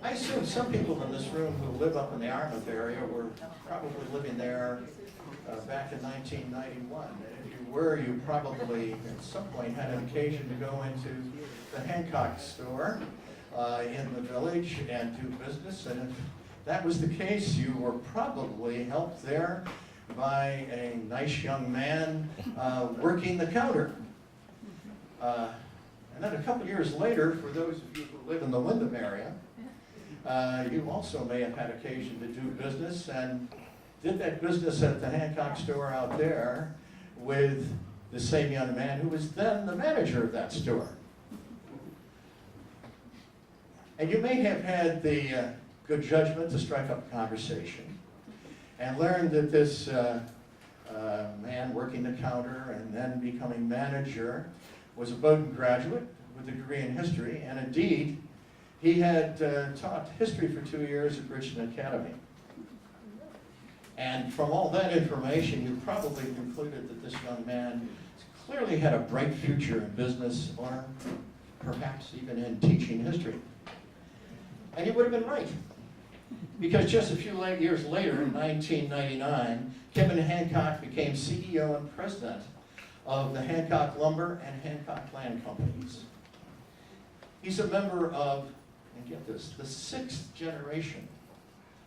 I assume some people in this room who live up in the Yarmouth area were probably living there back in 1991. And if you were, you probably at some point had an occasion to go into the Hancock store in the village and do business. And if that was the case, you were probably helped there by a nice young man working the counter. And then a couple years later, for those of you who live in the Windham area, you also may have had occasion to do business and did that business at the Hancock store out there with the same young man who was then the manager of that store. And you may have had the good judgment to strike up a conversation and learn that this man working the counter and then becoming manager was a Bowdoin graduate with a degree in history, and indeed, he had taught history for 2 years at Bridgeton Academy. And from all that information, you probably concluded that this young man clearly had a bright future in business or perhaps even in teaching history. And you would have been right. Because just a few years later, in 1999, Kevin Hancock became CEO and president of the Hancock Lumber and Hancock Land Companies. He's a member of, and get this, the 6th generation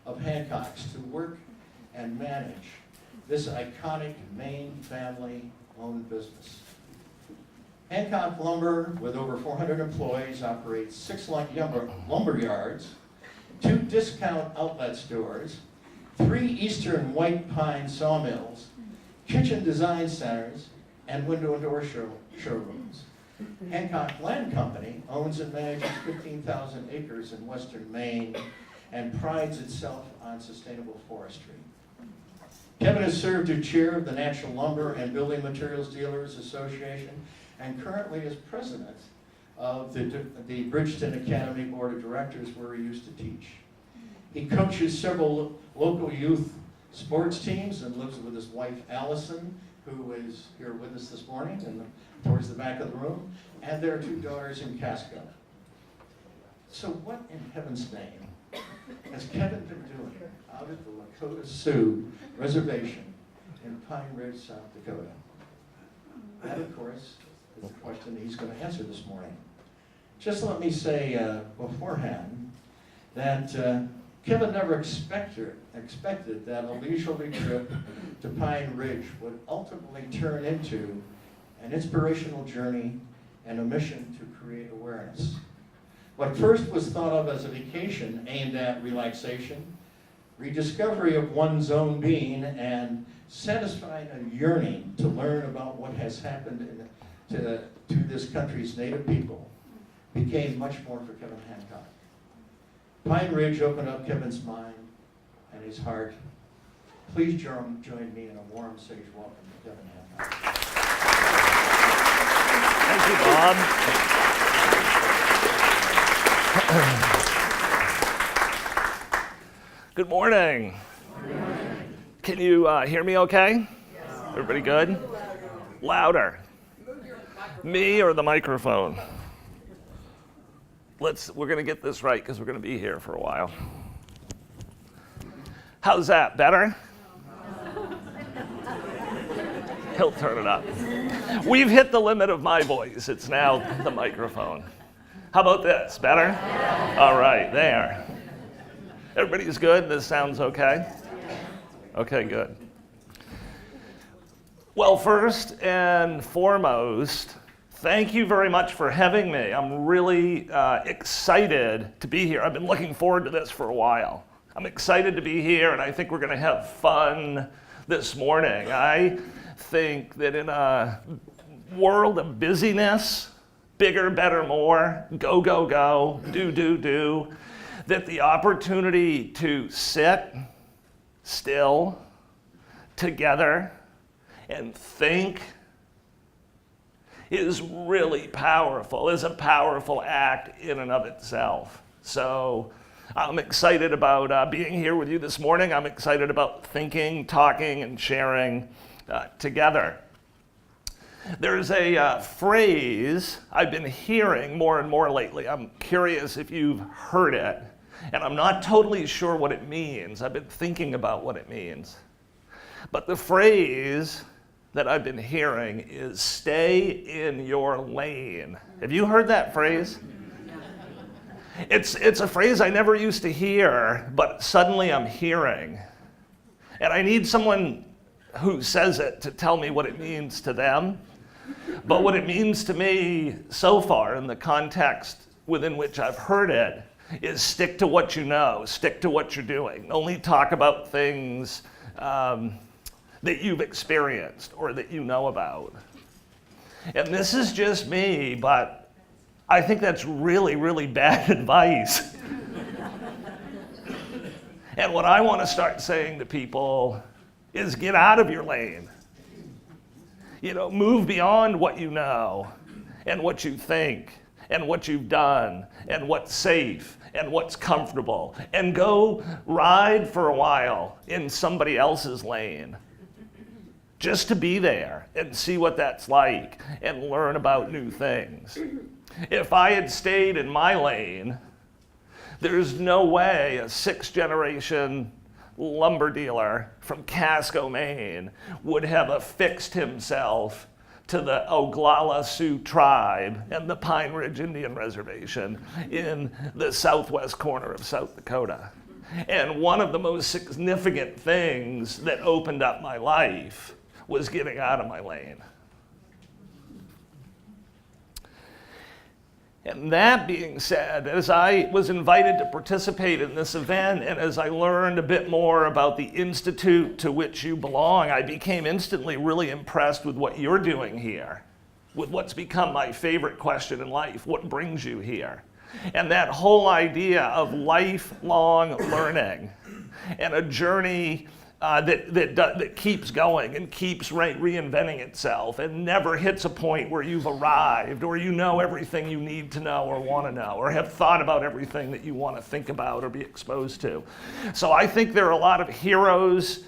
of Hancocks to work and manage this iconic Maine family-owned business. Hancock Lumber, with over 400 employees, operates 6 lumber yards, 2 discount outlet stores, 3 eastern white pine sawmills, kitchen design centers, and window and door showrooms. Hancock Land Company owns and manages 15,000 acres in western Maine and prides itself on sustainable forestry. Kevin has served as chair of the National Lumber and Building Materials Dealers Association and currently is president of the Bridgeton Academy Board of Directors, where he used to teach. He coaches several local youth sports teams and lives with his wife Allison, who is here with us this morning and towards the back of the room, and their 2 daughters in Casca. So what in heaven's name has Kevin been doing out at the Lakota Sioux Reservation in Pine Ridge, South Dakota? That, of course, is the question that he's going to answer this morning. Just let me say beforehand that Kevin never expected that a leisurely trip to Pine Ridge would ultimately turn into an inspirational journey and a mission to create awareness. What first was thought of as a vacation aimed at relaxation, rediscovery of one's own being, and satisfying a yearning to learn about what has happened to this country's native people, became much more for Kevin Hancock. Pine Ridge opened up Kevin's mind and his heart. Please join me in a warm, sage welcome to Kevin Hancock. Thank you, Bob. Good morning. Can you hear me okay? Yes. Everybody good? Louder. Me or the microphone? We're going to get this right because we're going to be here for a while. How's that? Better? He'll turn it up. We've hit the limit of my voice. It's now the microphone. How about this? Better? All right, there. Everybody's good? This sounds okay? Okay, good. Well, first and foremost, thank you very much for having me. I'm really excited to be here. I've been looking forward to this for a while. I'm excited to be here, and I think we're going to have fun this morning. I think that in a world of busyness, bigger, better, more, go, go, go, do, that the opportunity to sit still together and think is really powerful, is a powerful act in and of itself. So I'm excited about being here with you this morning. I'm excited about thinking, talking, and sharing together. There's a phrase I've been hearing more and more lately. I'm curious if you've heard it. And I'm not totally sure what it means. I've been thinking about what it means. But the phrase that I've been hearing is stay in your lane. Have you heard that phrase? It's a phrase I never used to hear, but suddenly I'm hearing. And I need someone who says it to tell me what it means to them. But what it means to me so far in the context within which I've heard it is stick to what you know, stick to what you're doing. Only talk about things that you've experienced or that you know about. And this is just me, but I think that's really, really bad advice. And what I want to start saying to people is get out of your lane. You know, move beyond what you know and what you think and what you've done and what's safe and what's comfortable, and go ride for a while in somebody else's lane just to be there and see what that's like and learn about new things. If I had stayed in my lane, there's no way a 6th-generation lumber dealer from Casca, Maine would have affixed himself to the Oglala Sioux tribe and the Pine Ridge Indian Reservation in the southwest corner of South Dakota. And one of the most significant things that opened up my life was getting out of my lane. And that being said, as I was invited to participate in this event, and as I learned a bit more about the institute to which you belong, I became instantly really impressed with what you're doing here, with what's become my favorite question in life: what brings you here? And that whole idea of lifelong learning and a journey that keeps going and keeps reinventing itself and never hits a point where you've arrived or you know everything you need to know or want to know or have thought about everything that you want to think about or be exposed to. So I think there are a lot of heroes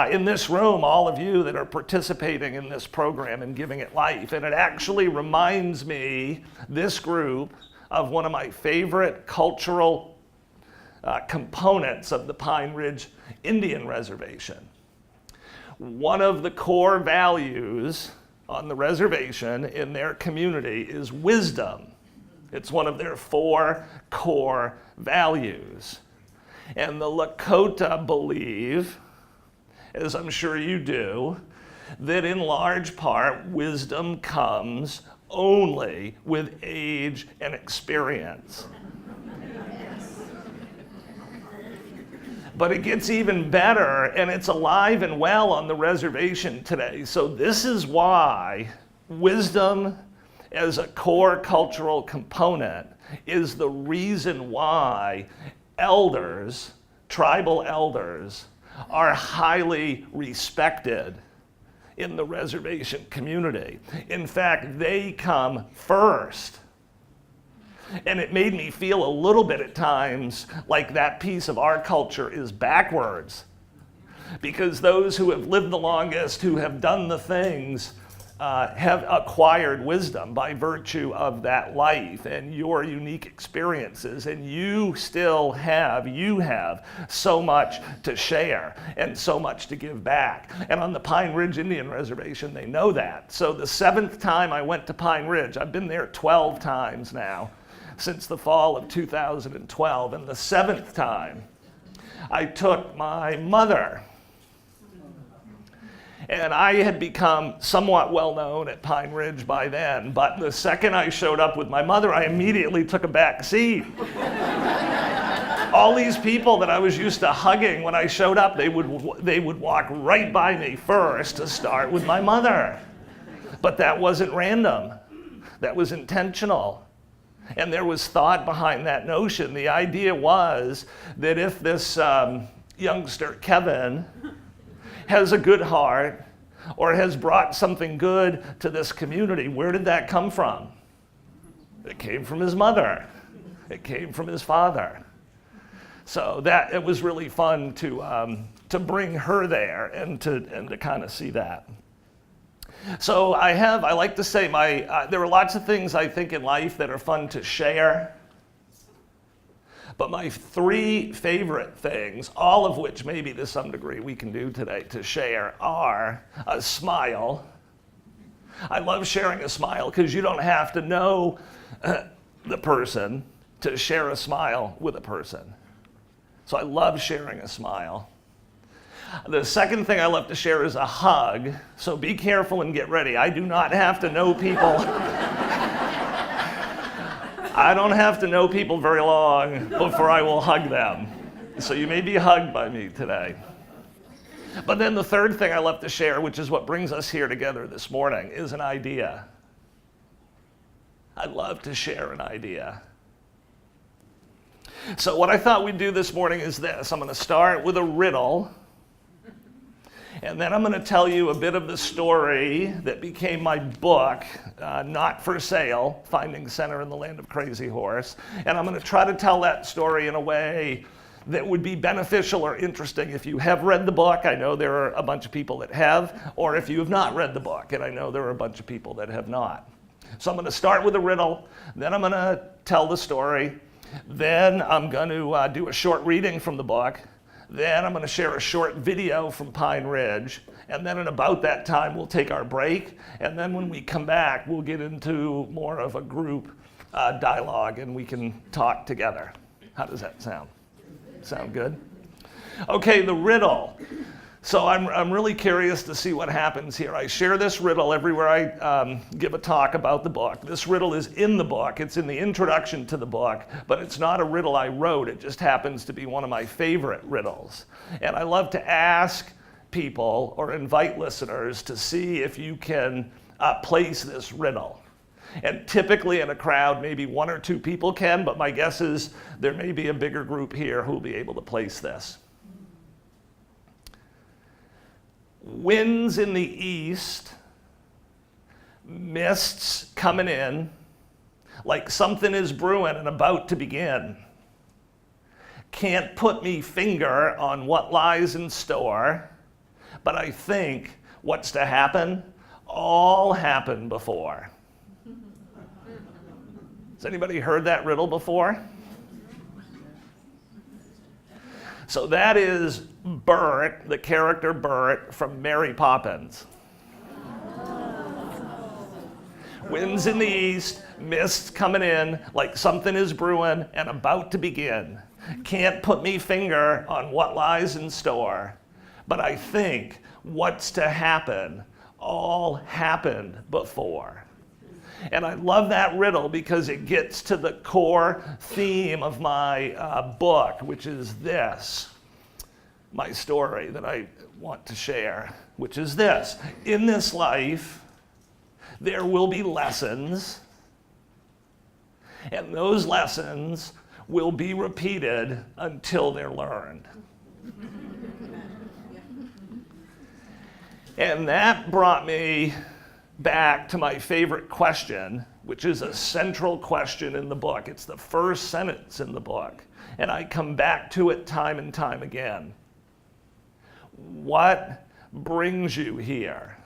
in this room, all of you that are participating in this program and giving it life. And it actually reminds me, this group, of one of my favorite cultural components of the Pine Ridge Indian Reservation. One of the core values on the reservation in their community is wisdom. It's one of their 4 core values. And the Lakota believe, as I'm sure you do, that in large part wisdom comes only with age and experience. But it gets even better, and it's alive and well on the reservation today. So this is why wisdom as a core cultural component is the reason why elders, tribal elders, are highly respected in the reservation community. In fact, they come first. And it made me feel a little bit at times like that piece of our culture is backwards. Because those who have lived the longest, who have done the things, have acquired wisdom by virtue of that life and your unique experiences. And you have so much to share and so much to give back. And on the Pine Ridge Indian Reservation, they know that. So the 7th time I went to Pine Ridge, I've been there 12 times now, since the fall of 2012. And the 7th time, I took my mother. And I had become somewhat well known at Pine Ridge by then, but the second I showed up with my mother, I immediately took a back seat. All these people that I was used to hugging when I showed up, they would walk right by me first to start with my mother. But that wasn't random. That was intentional. And there was thought behind that notion. The idea was that if this youngster, Kevin, has a good heart or has brought something good to this community, where did that come from? It came from his mother. It came from his father. So that it was really fun to bring her there and to kind of see that. So I like to say there are lots of things I think in life that are fun to share. But my 3 favorite things, all of which maybe to some degree we can do today to share, are a smile. I love sharing a smile because you don't have to know the person to share a smile with a person. So I love sharing a smile. The second thing I love to share is a hug. So be careful and get ready. I do not have to know people. I don't have to know people very long before I will hug them. So you may be hugged by me today. But then the third thing I love to share, which is what brings us here together this morning, is an idea. I love to share an idea. So what I thought we'd do this morning is this. I'm going to start with a riddle. And then I'm going to tell you a bit of the story that became my book, Not for Sale, Finding Center in the Land of Crazy Horse. And I'm going to try to tell that story in a way that would be beneficial or interesting if you have read the book. I know there are a bunch of people that have, or if you have not read the book, and I know there are a bunch of people that have not. So I'm going to start with a riddle, then I'm going to tell the story, then I'm going to do a short reading from the book, then I'm going to share a short video from Pine Ridge, and then at about that time we'll take our break, and then when we come back we'll get into more of a group dialogue and we can talk together. How does that sound? Sound good? Okay, the riddle. So I'm really curious to see what happens here. I share this riddle everywhere I give a talk about the book. This riddle is in the book. It's in the introduction to the book, but it's not a riddle I wrote. It just happens to be one of my favorite riddles. And I love to ask people or invite listeners to see if you can place this riddle. And typically in a crowd, maybe 1 or 2 people can, but my guess is there may be a bigger group here who will be able to place this. Winds in the east, mists coming in, like something is brewing and about to begin. Can't put me finger on what lies in store, but I think what's to happen all happened before. Has anybody heard that riddle before? So that is Bert, the character Bert from Mary Poppins. Winds in the east, mists coming in, like something is brewing and about to begin. Can't put me finger on what lies in store, but I think what's to happen all happened before. And I love that riddle because it gets to the core theme of my book, which is this, my story that I want to share, which is this. In this life, there will be lessons, and those lessons will be repeated until they're learned. And that brought me back to my favorite question, which is a central question in the book. It's the first sentence in the book, and I come back to it time and time again. What brings you here?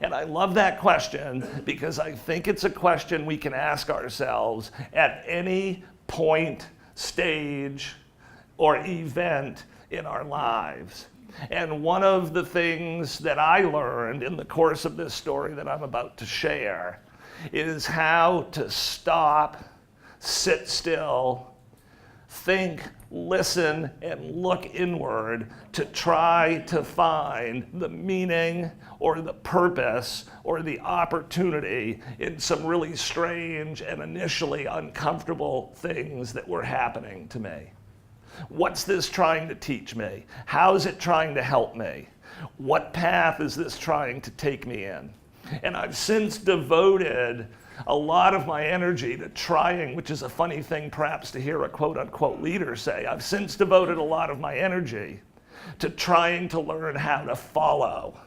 And I love that question because I think it's a question we can ask ourselves at any point, stage, or event in our lives. And one of the things that I learned in the course of this story that I'm about to share is how to stop, sit still, think, listen, and look inward to try to find the meaning or the purpose or the opportunity in some really strange and initially uncomfortable things that were happening to me. What's this trying to teach me? How is it trying to help me? What path is this trying to take me in? And I've since devoted a lot of my energy to trying, which is a funny thing perhaps to hear a quote-unquote leader say, I've since devoted a lot of my energy to trying to learn how to follow.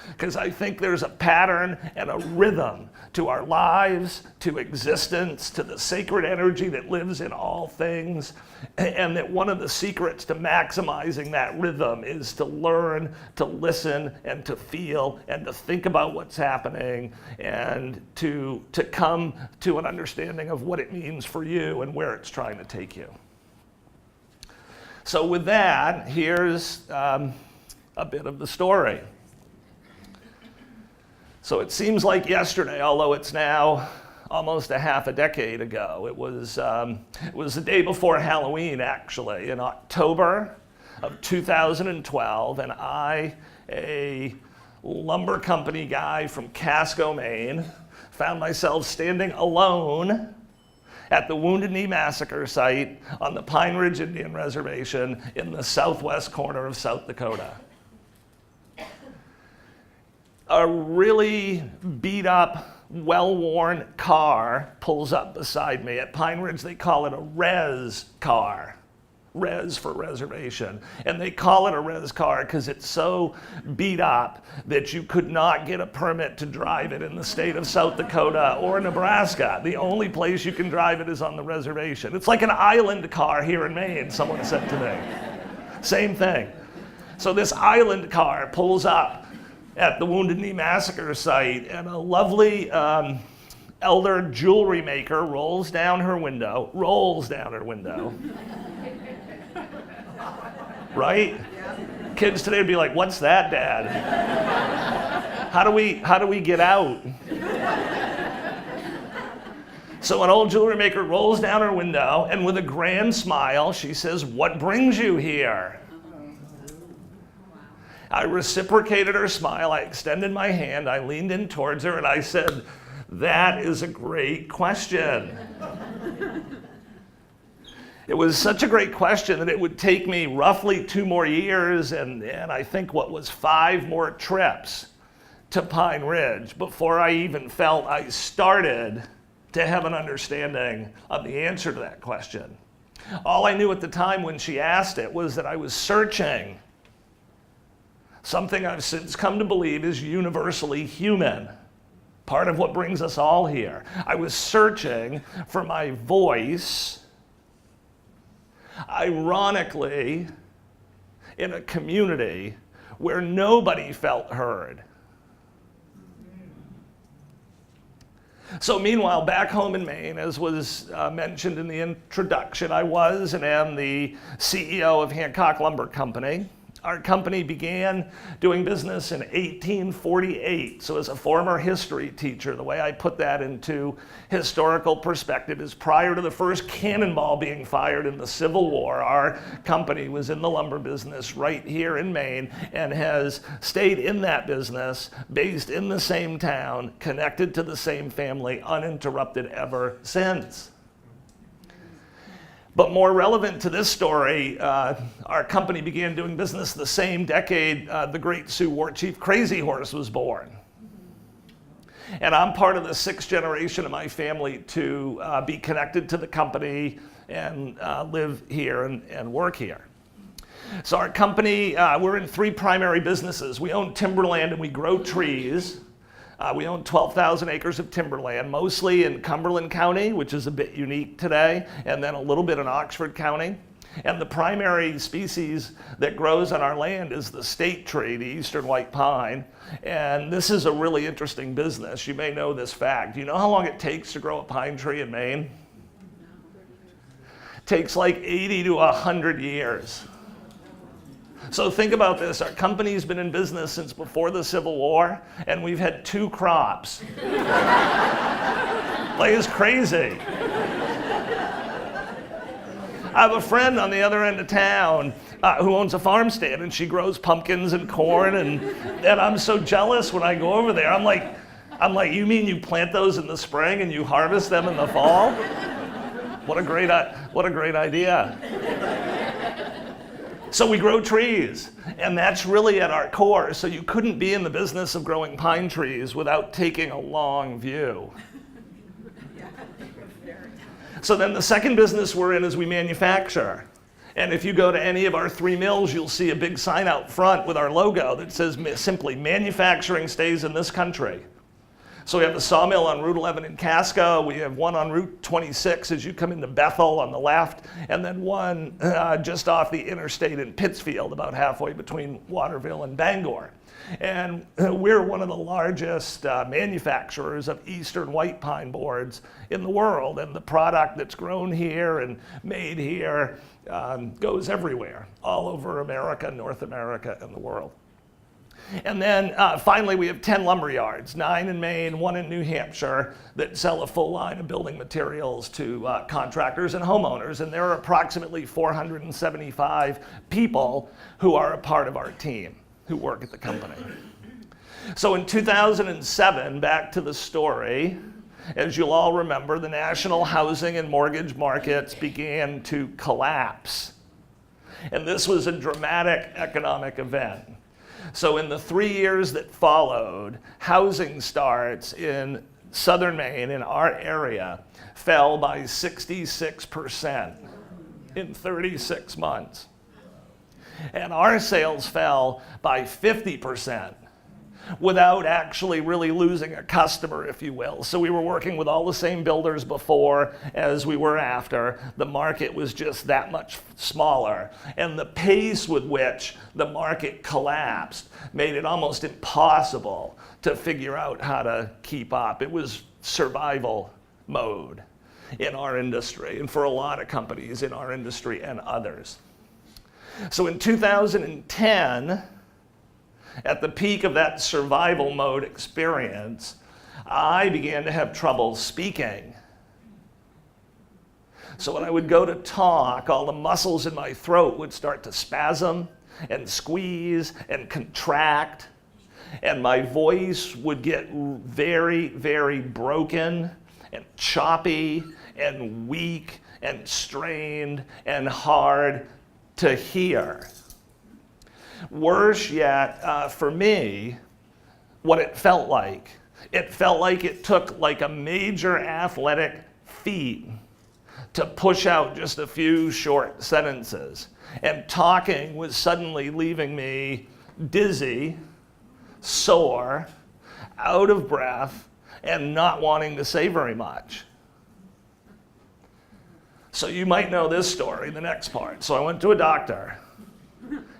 because I think there's a pattern and a rhythm to our lives, to existence, to the sacred energy that lives in all things, and that one of the secrets to maximizing that rhythm is to learn to listen and to feel and to think about what's happening and to come to an understanding of what it means for you and where it's trying to take you. So with that, here's a bit of the story. So it seems like yesterday, although it's now almost a half a decade ago. It was the day before Halloween, actually, in October of 2012, and I, a lumber company guy from Casca, Maine, found myself standing alone at the Wounded Knee Massacre site on the Pine Ridge Indian Reservation in the southwest corner of South Dakota. A really beat up, well-worn car pulls up beside me. At Pine Ridge, they call it a res car. Res for reservation. And they call it a res car because it's so beat up that you could not get a permit to drive it in the state of South Dakota or Nebraska. The only place you can drive it is on the reservation. It's like an island car here in Maine, someone said to me. Same thing. So this island car pulls up at the Wounded Knee Massacre site, and a lovely elder jewelry maker rolls down her window. Right? Yeah. Kids today would be like, "What's that, Dad? How do we get out?" So an old jewelry maker rolls down her window, and with a grand smile, she says, "What brings you here?" I reciprocated her smile. I extended my hand. I leaned in towards her, and I said, "That is a great question." It was such a great question that it would take me roughly 2 more years and I think what was 5 more trips to Pine Ridge before I even felt I started to have an understanding of the answer to that question. All I knew at the time when she asked it was that I was searching something I've since come to believe is universally human, part of what brings us all here. I was searching for my voice, ironically, in a community where nobody felt heard. So meanwhile, back home in Maine, as was mentioned in the introduction, I was and am the CEO of Hancock Lumber Company. Our company began doing business in 1848. So as a former history teacher, the way I put that into historical perspective is prior to the first cannonball being fired in the Civil War, our company was in the lumber business right here in Maine and has stayed in that business, based in the same town, connected to the same family, uninterrupted ever since. But more relevant to this story, our company began doing business the same decade the great Sioux war chief Crazy Horse was born. And I'm part of the 6th generation of my family to be connected to the company and live here and work here. So our company, we're in 3 primary businesses. We own timberland and we grow trees. We own 12,000 acres of timberland, mostly in Cumberland County, which is a bit unique today, and then a little bit in Oxford County. And the primary species that grows on our land is the state tree, the eastern white pine. And this is a really interesting business. You may know this fact. Do you know how long it takes to grow a pine tree in Maine? It takes like 80 to 100 years. So think about this. Our company's been in business since before the Civil War, and we've had 2 crops. Like, it's crazy. I have a friend on the other end of town who owns a farm stand, and she grows pumpkins and corn, and I'm so jealous when I go over there. I'm like, you mean you plant those in the spring and you harvest them in the fall? What a great idea. So we grow trees, and that's really at our core. So you couldn't be in the business of growing pine trees without taking a long view. So then the second business we're in is we manufacture. And if you go to any of our 3 mills, you'll see a big sign out front with our logo that says simply, manufacturing stays in this country. So we have the sawmill on Route 11 in Casca. We have one on Route 26 as you come into Bethel on the left, and then one just off the Interstate in Pittsfield, about halfway between Waterville and Bangor. And we're one of the largest manufacturers of eastern white pine boards in the world. And the product that's grown here and made here goes everywhere, all over America, North America, and the world. And then finally, we have 10 lumber yards, 9 in Maine, 1 in New Hampshire, that sell a full line of building materials to contractors and homeowners. And there are approximately 475 people who are a part of our team, who work at the company. So in 2007, back to the story, as you'll all remember, the national housing and mortgage markets began to collapse. And this was a dramatic economic event. So in the 3 years that followed, housing starts in southern Maine, in our area, fell by 66% in 36 months. And our sales fell by 50% without actually really losing a customer, if you will. So we were working with all the same builders before as we were after. The market was just that much smaller. And the pace with which the market collapsed made it almost impossible to figure out how to keep up. It was survival mode in our industry, and for a lot of companies in our industry and others. So in 2010, at the peak of that survival mode experience, I began to have trouble speaking. So when I would go to talk, all the muscles in my throat would start to spasm and squeeze and contract, and my voice would get very, very broken and choppy and weak and strained and hard to hear. Worse yet, for me, what it felt like it took like a major athletic feat to push out just a few short sentences. And talking was suddenly leaving me dizzy, sore, out of breath, and not wanting to say very much. So you might know this story, the next part. So I went to a doctor.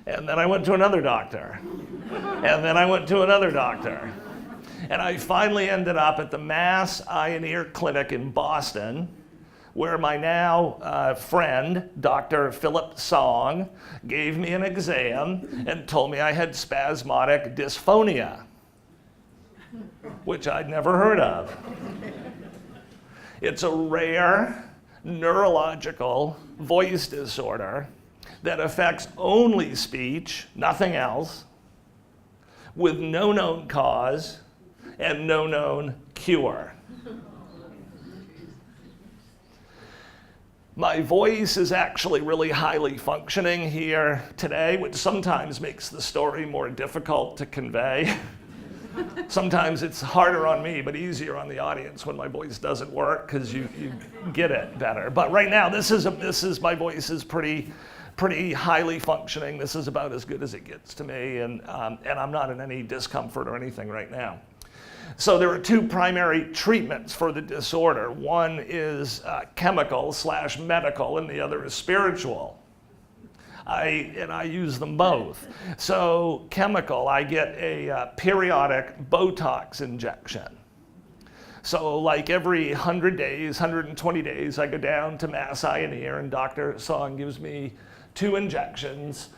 And then I went to another doctor. And then I went to another doctor. And I finally ended up at the Mass Eye and Ear Clinic in Boston, where my now friend, Dr. Philip Song, gave me an exam and told me I had spasmodic dysphonia, which I'd never heard of. It's a rare neurological voice disorder that affects only speech, nothing else, with no known cause and no known cure. My voice is actually really highly functioning here today, which sometimes makes the story more difficult to convey. Sometimes it's harder on me, but easier on the audience when my voice doesn't work, because you get it better. But right now, my voice is pretty highly functioning. This is about as good as it gets to me, and I'm not in any discomfort or anything right now. So there are 2 primary treatments for the disorder. One is chemical/medical, and the other is spiritual. I use them both. So chemical, I get a periodic Botox injection. So like every 100 days, 120 days, I go down to Mass Eye and Ear, and Dr. Song gives me 2 injections.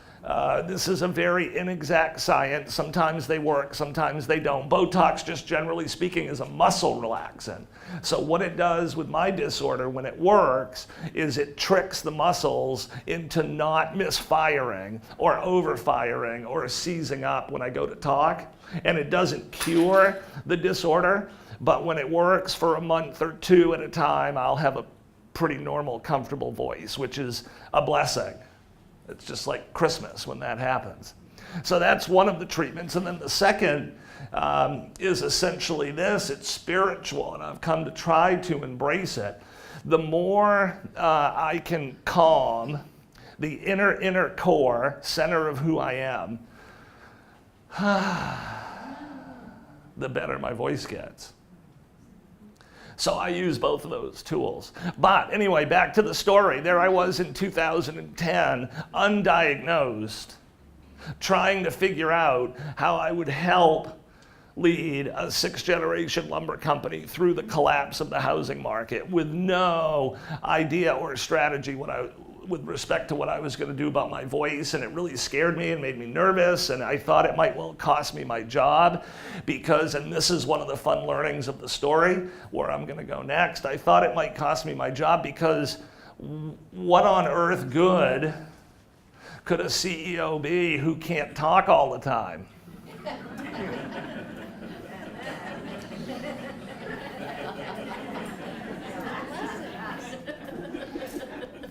This is a very inexact science. Sometimes they work, sometimes they don't. Botox, just generally speaking, is a muscle relaxant. So what it does with my disorder when it works is it tricks the muscles into not misfiring or overfiring or seizing up when I go to talk. And it doesn't cure the disorder, but when it works for a month or 2 at a time, I'll have a pretty normal, comfortable voice, which is a blessing. It's just like Christmas when that happens. So that's one of the treatments. And then the second is essentially this. It's spiritual, and I've come to try to embrace it. The more I can calm the inner core, center of who I am, the better my voice gets. So I use both of those tools. But anyway, back to the story. There I was in 2010, undiagnosed, trying to figure out how I would help lead a 6th-generation lumber company through the collapse of the housing market with no idea or strategy with respect to what I was going to do about my voice, and it really scared me and made me nervous, and I thought it might well cost me my job because, and this is one of the fun learnings of the story where I'm going to go next, I thought it might cost me my job because what on earth good could a CEO be who can't talk all the time?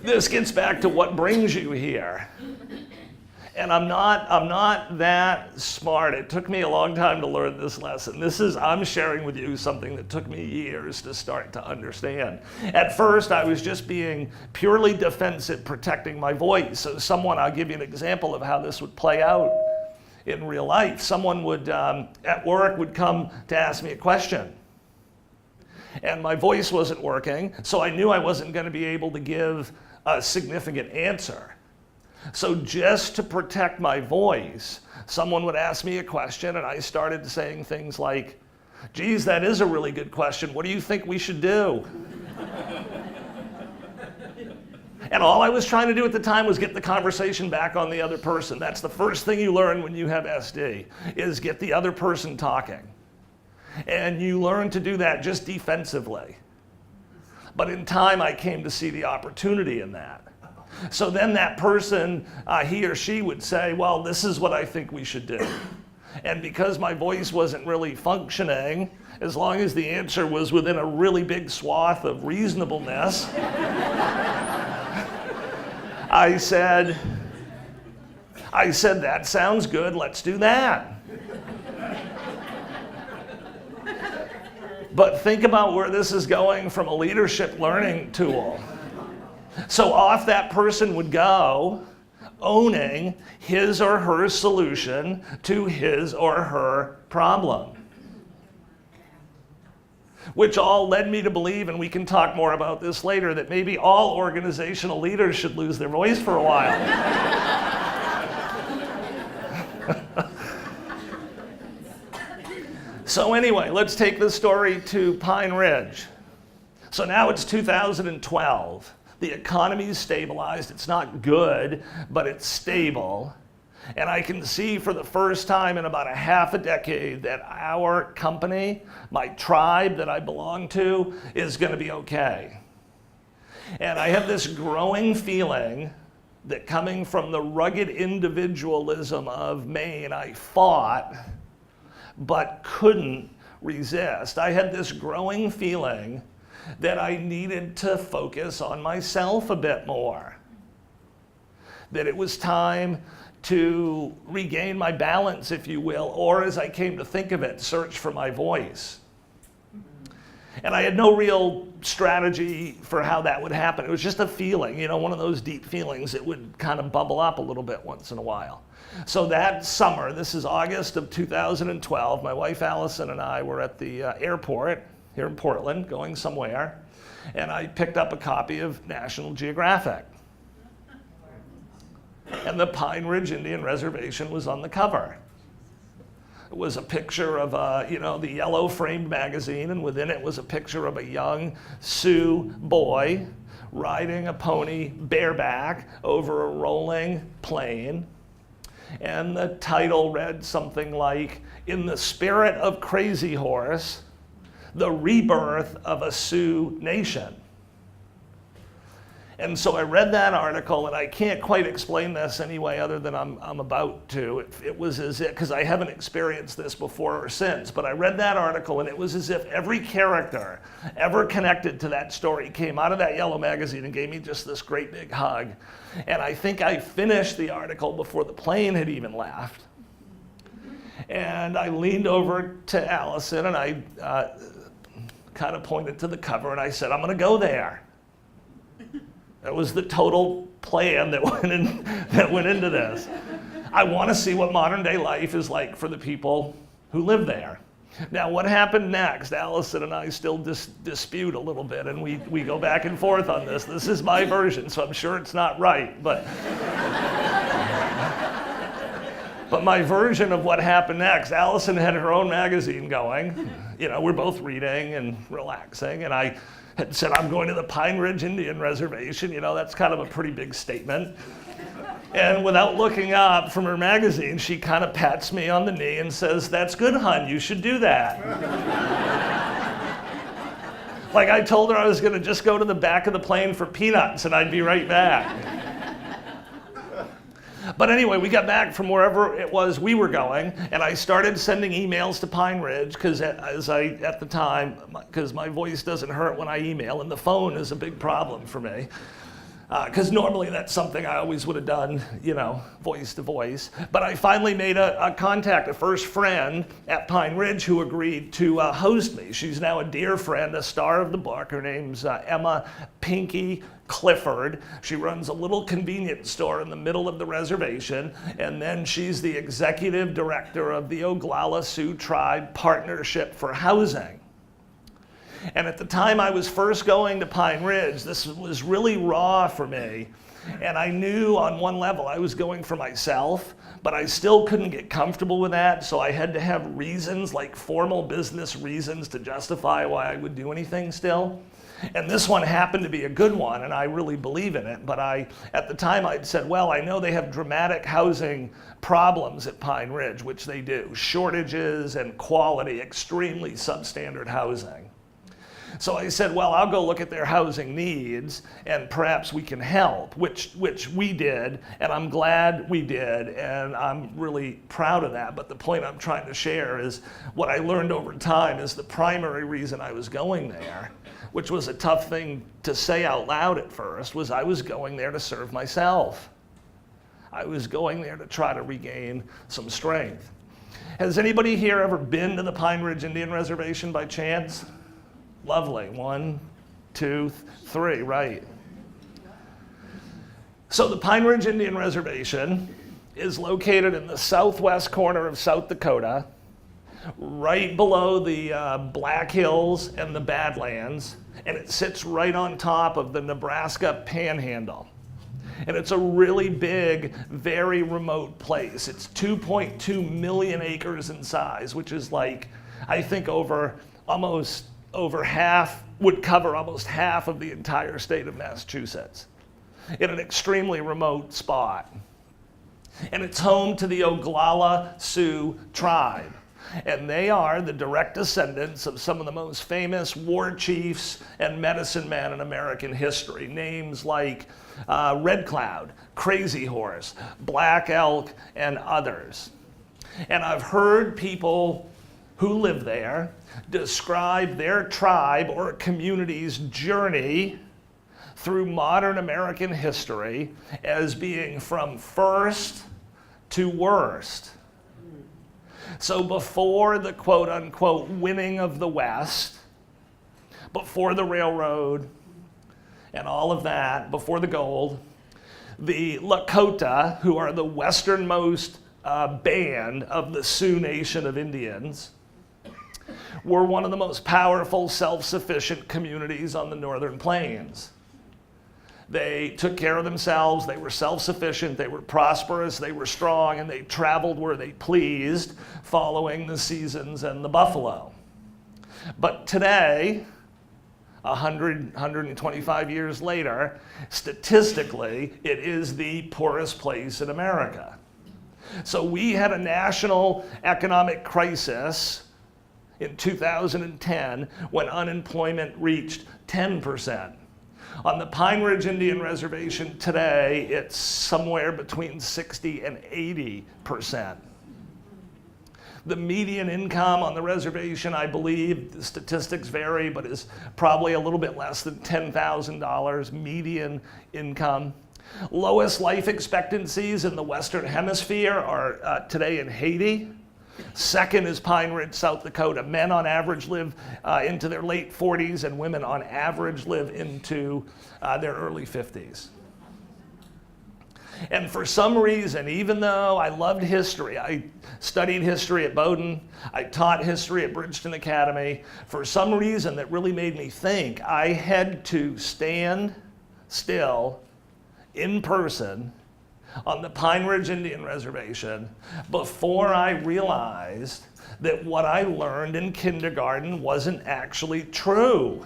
This gets back to what brings you here. And I'm not that smart. It took me a long time to learn this lesson. I'm sharing with you something that took me years to start to understand. At first, I was just being purely defensive, protecting my voice. So I'll give you an example of how this would play out in real life. Someone would, at work, would come to ask me a question. And my voice wasn't working, so I knew I wasn't going to be able to give a significant answer. So just to protect my voice, someone would ask me a question and I started saying things like, geez, that is a really good question. What do you think we should do? And all I was trying to do at the time was get the conversation back on the other person. That's the first thing you learn when you have SD, is get the other person talking. And you learn to do that just defensively. But in time, I came to see the opportunity in that. So then that person, he or she would say, well, this is what I think we should do. And because my voice wasn't really functioning, as long as the answer was within a really big swath of reasonableness, I said, that sounds good, let's do that. But think about where this is going from a leadership learning tool. So off that person would go, owning his or her solution to his or her problem. Which all led me to believe, and we can talk more about this later, that maybe all organizational leaders should lose their voice for a while. So anyway, let's take this story to Pine Ridge. So now it's 2012. The economy's stabilized. It's not good, but it's stable. And I can see for the first time in about a half a decade that our company, my tribe that I belong to, is going to be okay. And I have this growing feeling that coming from the rugged individualism of Maine, I fought but couldn't resist. I had this growing feeling that I needed to focus on myself a bit more. That it was time to regain my balance, if you will, or as I came to think of it, search for my voice. And I had no real strategy for how that would happen. It was just a feeling, one of those deep feelings that would kind of bubble up a little bit once in a while. So that summer, this is August of 2012, my wife Allison and I were at the airport here in Portland, going somewhere, and I picked up a copy of National Geographic. And the Pine Ridge Indian Reservation was on the cover. It was a picture of the yellow framed magazine, and within it was a picture of a young Sioux boy riding a pony bareback over a rolling plain. And the title read something like, "In the Spirit of Crazy Horse, the Rebirth of a Sioux Nation." And so I read that article, and I can't quite explain this anyway other than I'm about to. It was as if, because I haven't experienced this before or since, but I read that article, and it was as if every character ever connected to that story came out of that yellow magazine and gave me just this great big hug. And I think I finished the article before the plane had even left. And I leaned over to Allison, and I kind of pointed to the cover, and I said, "I'm going to go there." That was the total plan that went into this. I want to see what modern day life is like for the people who live there. Now, what happened next? Allison and I still dispute a little bit, and we go back and forth on this. This is my version, so I'm sure it's not right, but my version of what happened next, Allison had her own magazine going. You know, we're both reading and relaxing, and I had said, I'm going to the Pine Ridge Indian Reservation. You know, that's kind of a pretty big statement. And without looking up from her magazine, she kind of pats me on the knee and says, that's good, hon, you should do that. Like I told her I was going to just go to the back of the plane for peanuts and I'd be right back. But anyway, we got back from wherever it was we were going, and I started sending emails to Pine Ridge, because at the time, because my voice doesn't hurt when I email, and the phone is a big problem for me. Because normally that's something I always would have done, you know, voice to voice. But I finally made a contact, a first friend at Pine Ridge who agreed to host me. She's now a dear friend, a star of the book. Her name's Emma Pinky Clifford. She runs a little convenience store in the middle of the reservation, and then she's the executive director of the Oglala Sioux Tribe Partnership for Housing. And at the time I was first going to Pine Ridge, this was really raw for me. And I knew on one level I was going for myself, but I still couldn't get comfortable with that. So I had to have reasons, like formal business reasons, to justify why I would do anything still. And this one happened to be a good one, and I really believe in it. But at the time I'd said, well, I know they have dramatic housing problems at Pine Ridge, which they do. Shortages and quality, extremely substandard housing. So I said, well, I'll go look at their housing needs and perhaps we can help, which we did, and I'm glad we did, and I'm really proud of that. But the point I'm trying to share is what I learned over time is the primary reason I was going there, which was a tough thing to say out loud at first, was I was going there to serve myself. I was going there to try to regain some strength. Has anybody here ever been to the Pine Ridge Indian Reservation by chance? Lovely. 1, 2, 3, right. So the Pine Ridge Indian Reservation is located in the southwest corner of South Dakota, right below the Black Hills and the Badlands, and it sits right on top of the Nebraska Panhandle. And it's a really big, very remote place. It's 2.2 million acres in size, which is like, I think over half, would cover almost half of the entire state of Massachusetts in an extremely remote spot. And it's home to the Oglala Sioux tribe. And they are the direct descendants of some of the most famous war chiefs and medicine men in American history. Names like Red Cloud, Crazy Horse, Black Elk, and others. And I've heard people who live there describe their tribe or community's journey through modern American history as being from first to worst. So before the quote unquote winning of the West, before the railroad and all of that, before the gold, the Lakota, who are the westernmost band of the Sioux Nation of Indians, were one of the most powerful, self-sufficient communities on the northern plains. They took care of themselves, they were self-sufficient, they were prosperous, they were strong, and they traveled where they pleased, following the seasons and the buffalo. But today, 125 years later, statistically, it is the poorest place in America. So we had a national economic crisis in 2010 when unemployment reached 10%. On the Pine Ridge Indian Reservation today, it's somewhere between 60 and 80%. The median income on the reservation, I believe, the statistics vary, but is probably a little bit less than $10,000 median income. Lowest life expectancies in the Western Hemisphere are today in Haiti, Second is Pine Ridge, South Dakota. Men on average live into their late 40s, and women on average live into their early 50s. And for some reason, even though I loved history, I studied history at Bowdoin, I taught history at Bridgeton Academy, for some reason that really made me think, I had to stand still in person on the Pine Ridge Indian Reservation before I realized that what I learned in kindergarten wasn't actually true.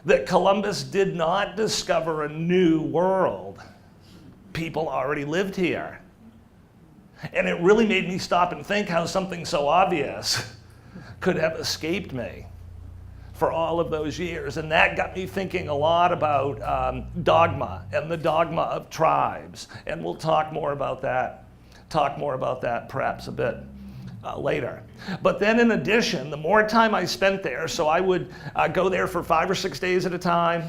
That Columbus did not discover a new world. People already lived here. And it really made me stop and think how something so obvious could have escaped me for all of those years. And that got me thinking a lot about dogma and the dogma of tribes. And we'll talk more about that perhaps a bit later. But then in addition, the more time I spent there, so I would go there for 5 or 6 days at a time,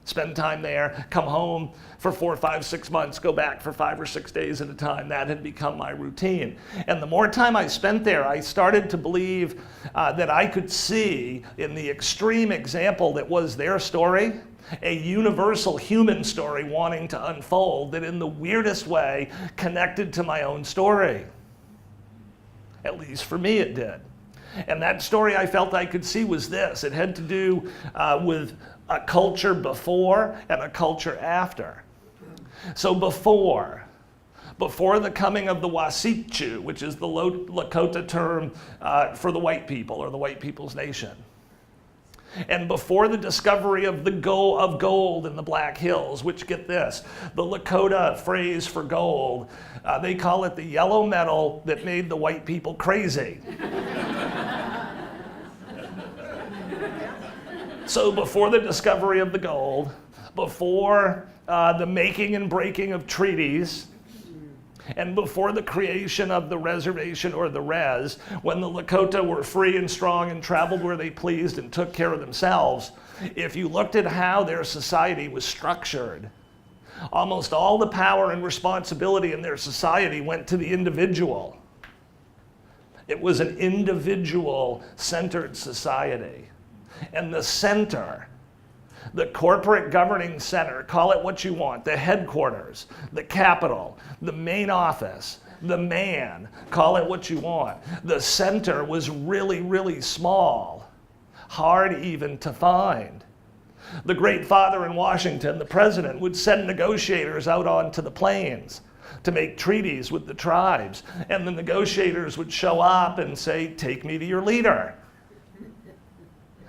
spend time there, come home for 4, 5, 6 months, go back for 5 or 6 days at a time. That had become my routine. And the more time I spent there, I started to believe that I could see in the extreme example that was their story, a universal human story wanting to unfold that in the weirdest way connected to my own story. At least for me it did. And that story I felt I could see was this. It had to do with a culture before and a culture after. So before the coming of the Wasichu, which is the Lakota term for the white people or the white people's nation. And before the discovery of gold in the Black Hills, which, get this, the Lakota phrase for gold, they call it the yellow metal that made the white people crazy. So before the discovery of the gold, before the making and breaking of treaties, and before the creation of the reservation or the res, when the Lakota were free and strong and traveled where they pleased and took care of themselves, if you looked at how their society was structured, almost all the power and responsibility in their society went to the individual. It was an individual-centered society. And the center, the corporate governing center, call it what you want, the headquarters, the capital, the main office, the man, call it what you want. The center was really, really small, hard even to find. The great father in Washington, the president, would send negotiators out onto the plains to make treaties with the tribes. And the negotiators would show up and say, "Take me to your leader."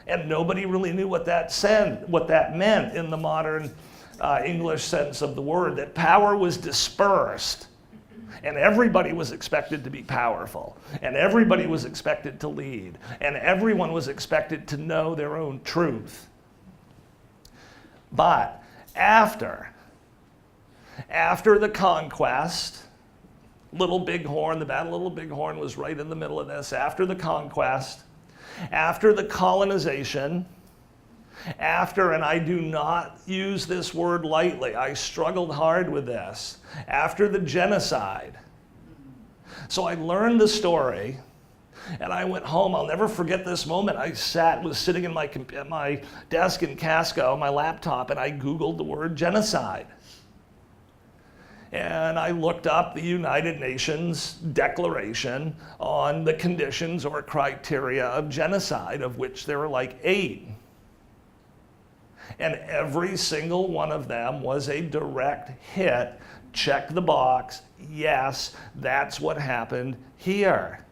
And nobody really knew what that meant in the modern English sense of the word, that power was dispersed. And everybody was expected to be powerful. And everybody was expected to lead. And everyone was expected to know their own truth. But after the conquest, Little Bighorn, the Battle of Little Bighorn was right in the middle of this. After the conquest, after the colonization, after, and I do not use this word lightly, I struggled hard with this, after the genocide. So I learned the story, and I went home. I'll never forget this moment. I was sitting at my desk in Casca on my laptop, and I Googled the word genocide. And I looked up the United Nations Declaration on the conditions or criteria of genocide, of which there were like 8. And every single one of them was a direct hit. Check the box. Yes, that's what happened here.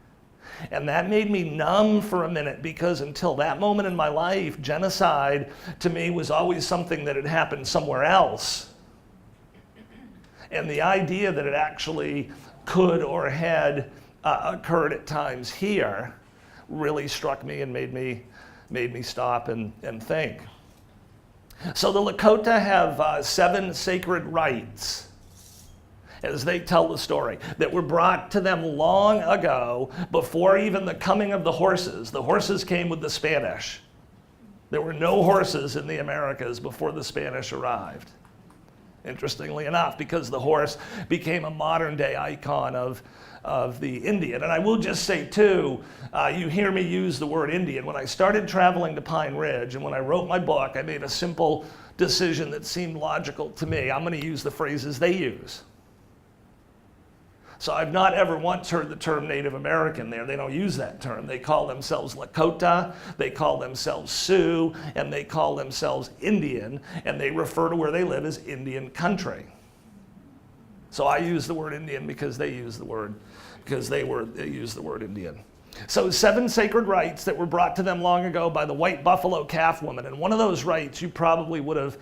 And that made me numb for a minute, because until that moment in my life, genocide to me was always something that had happened somewhere else. And the idea that it actually could or had occurred at times here really struck me and made me stop and think. So the Lakota have 7 sacred rites, as they tell the story, that were brought to them long ago, before even the coming of the horses. The horses came with the Spanish. There were no horses in the Americas before the Spanish arrived. interestingly enough, because the horse became a modern day icon of the Indian. And I will just say too, you hear me use the word Indian. When I started traveling to Pine Ridge and when I wrote my book, I made a simple decision that seemed logical to me. I'm going to use the phrases they use. So I've not ever once heard the term Native American there. They don't use that term. They call themselves Lakota, they call themselves Sioux, and they call themselves Indian, and they refer to where they live as Indian country. So I use the word Indian because they use the word, they use the word Indian. So 7 sacred rites that were brought to them long ago by the white buffalo calf woman, and one of those rites you probably would have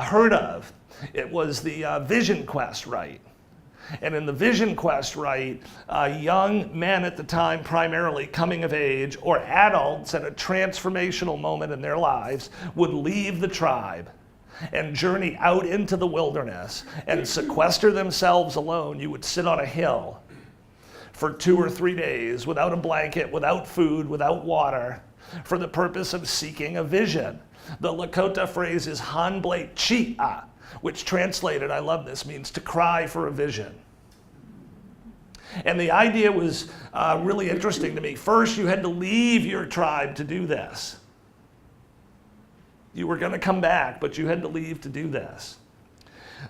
heard of. It was the Vision Quest rite. And in the Vision Quest rite, young men at the time, primarily coming of age, or adults at a transformational moment in their lives, would leave the tribe and journey out into the wilderness and sequester themselves alone. You would sit on a hill for 2 or 3 days without a blanket, without food, without water, for the purpose of seeking a vision. The Lakota phrase is hanble chi'a, which translated, I love this, means to cry for a vision. And the idea was really interesting to me. First, you had to leave your tribe to do this. You were going to come back, but you had to leave to do this.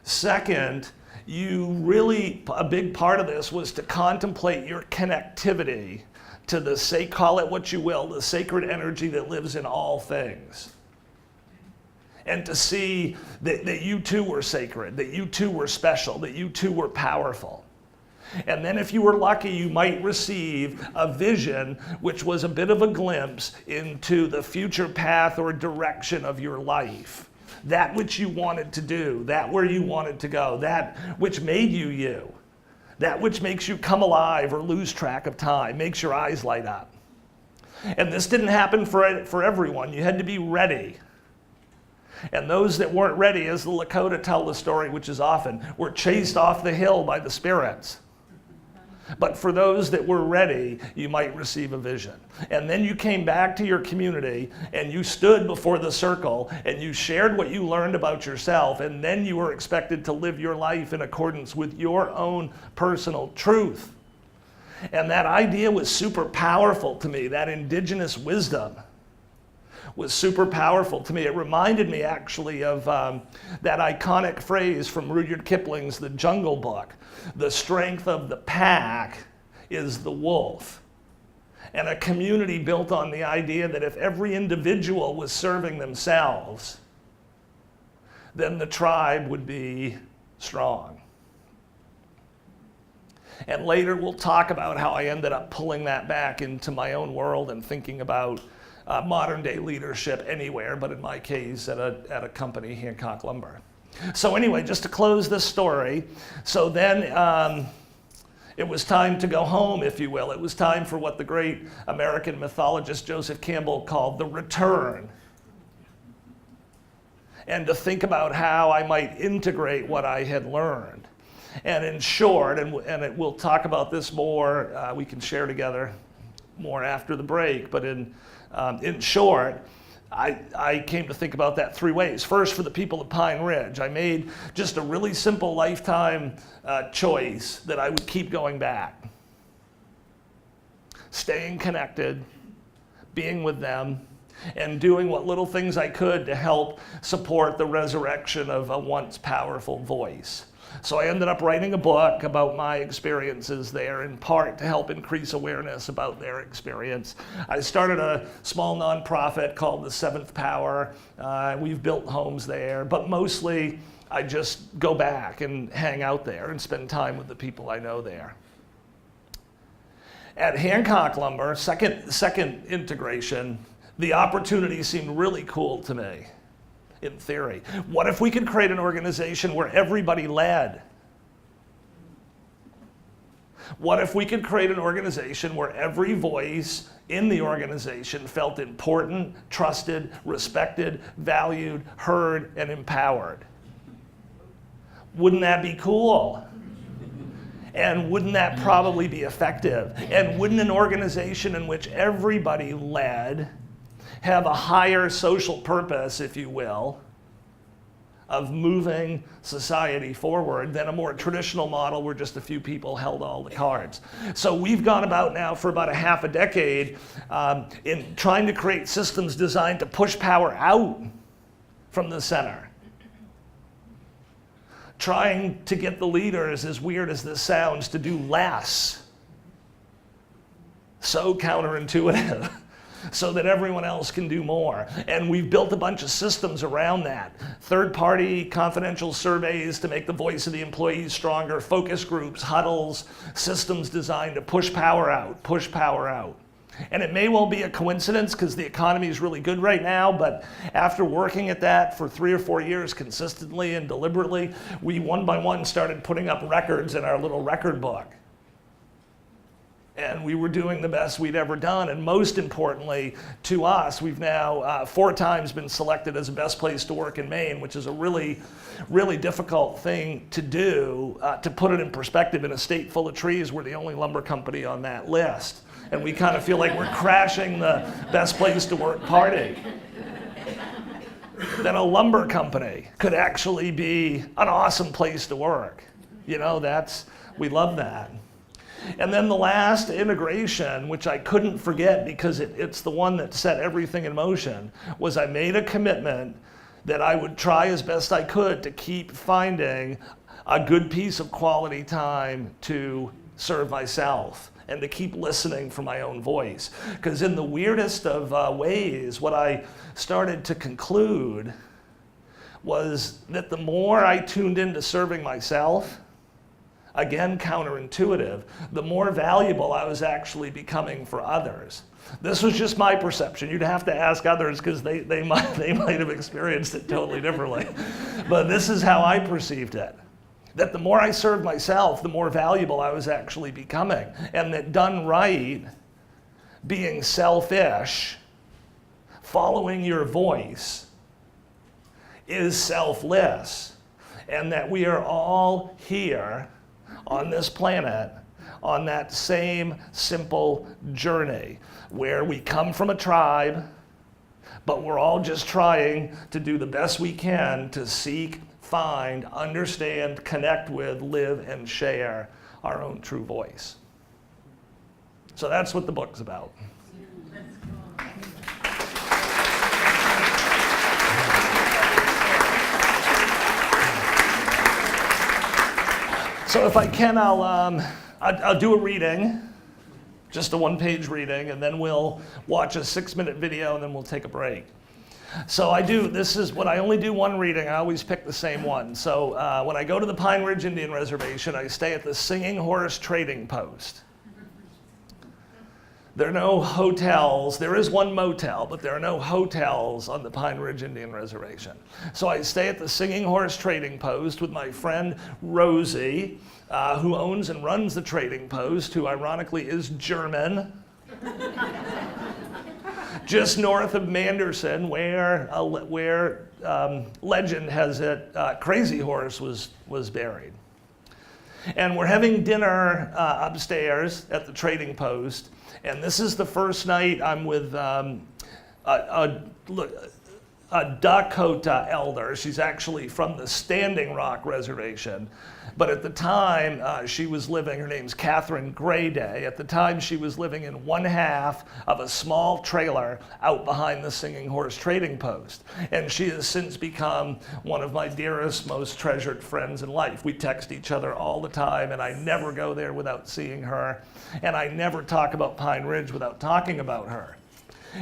Second, a big part of this was to contemplate your connectivity to the, call it what you will, the sacred energy that lives in all things. And to see that you too were sacred, that you too were special, that you too were powerful. And then if you were lucky, you might receive a vision, which was a bit of a glimpse into the future path or direction of your life. That which you wanted to do, that where you wanted to go, that which made you you, that which makes you come alive or lose track of time, makes your eyes light up. And this didn't happen for everyone. You had to be ready. And those that weren't ready, as the Lakota tell the story, which is often, were chased off the hill by the spirits. But for those that were ready, you might receive a vision. And then you came back to your community and you stood before the circle and you shared what you learned about yourself, and then you were expected to live your life in accordance with your own personal truth. And that idea was super powerful to me. That indigenous wisdom was super powerful to me. It reminded me actually of that iconic phrase from Rudyard Kipling's The Jungle Book. The strength of the pack is the wolf. And a community built on the idea that if every individual was serving themselves, then the tribe would be strong. And later we'll talk about how I ended up pulling that back into my own world and thinking about modern day leadership anywhere, but in my case at a company, Hancock Lumber. So anyway, just to close this story, so then it was time to go home, if you will. It was time for what the great American mythologist Joseph Campbell called the return. And to think about how I might integrate what I had learned. And in short, we'll talk about this more, we can share together more after the break, but in short, I came to think about that 3 ways. First, for the people of Pine Ridge, I made just a really simple lifetime choice that I would keep going back. Staying connected, being with them, and doing what little things I could to help support the resurrection of a once powerful voice. So I ended up writing a book about my experiences there, in part to help increase awareness about their experience. I started a small nonprofit called The Seventh Power. We've built homes there, but mostly I just go back and hang out there and spend time with the people I know there. At Hancock Lumber, second integration, the opportunity seemed really cool to me. In theory. What if we could create an organization where everybody led? What if we could create an organization where every voice in the organization felt important, trusted, respected, valued, heard, and empowered? Wouldn't that be cool? And wouldn't that probably be effective? And wouldn't an organization in which everybody led have a higher social purpose, if you will, of moving society forward than a more traditional model where just a few people held all the cards. So we've gone about now for about a half a decade in trying to create systems designed to push power out from the center. Trying to get the leaders, as weird as this sounds, to do less. So counterintuitive. So that everyone else can do more. And we've built a bunch of systems around that. Third-party confidential surveys to make the voice of the employees stronger, focus groups, huddles, systems designed to push power out, push power out. And it may well be a coincidence because the economy is really good right now, but after working at that for 3 or 4 years consistently and deliberately, we one by one started putting up records in our little record book. And we were doing the best we'd ever done. And most importantly, to us, we've now 4 times been selected as the best place to work in Maine, which is a really, really difficult thing to do. To put it in perspective, in a state full of trees, we're the only lumber company on that list. And we kind of feel like we're crashing the best place to work party. Then a lumber company could actually be an awesome place to work. You know, we love that. And then the last integration, which I couldn't forget because it's the one that set everything in motion, was I made a commitment that I would try as best I could to keep finding a good piece of quality time to serve myself and to keep listening for my own voice. Because in the weirdest of ways, what I started to conclude was that the more I tuned into serving myself, again, counterintuitive, the more valuable I was actually becoming for others. This was just my perception. You'd have to ask others because they might have experienced it totally differently. But this is how I perceived it. That the more I served myself, the more valuable I was actually becoming. And that done right, being selfish, following your voice, is selfless. And that we are all here on this planet on that same simple journey where we come from a tribe, but we're all just trying to do the best we can to seek, find, understand, connect with, live, and share our own true voice. So that's what the book's about. So if I can, I'll do a reading, just a 1-page reading, and then we'll watch a 6-minute video, and then we'll take a break. So I only do one reading. I always pick the same one. So when I go to the Pine Ridge Indian Reservation, I stay at the Singing Horse Trading Post. There are no hotels. There is one motel, but there are no hotels on the Pine Ridge Indian Reservation. So I stay at the Singing Horse Trading Post with my friend Rosie, who owns and runs the trading post, who ironically is German. Just north of Manderson, where legend has it Crazy Horse was buried. And we're having dinner upstairs at the trading post. And this is the first night I'm with a Dakota elder. She's actually from the Standing Rock Reservation. But at the time she was living, her name's Catherine Grayday. At the time she was living in one half of a small trailer out behind the Singing Horse Trading Post. And she has since become one of my dearest, most treasured friends in life. We text each other all the time, and I never go there without seeing her. And I never talk about Pine Ridge without talking about her.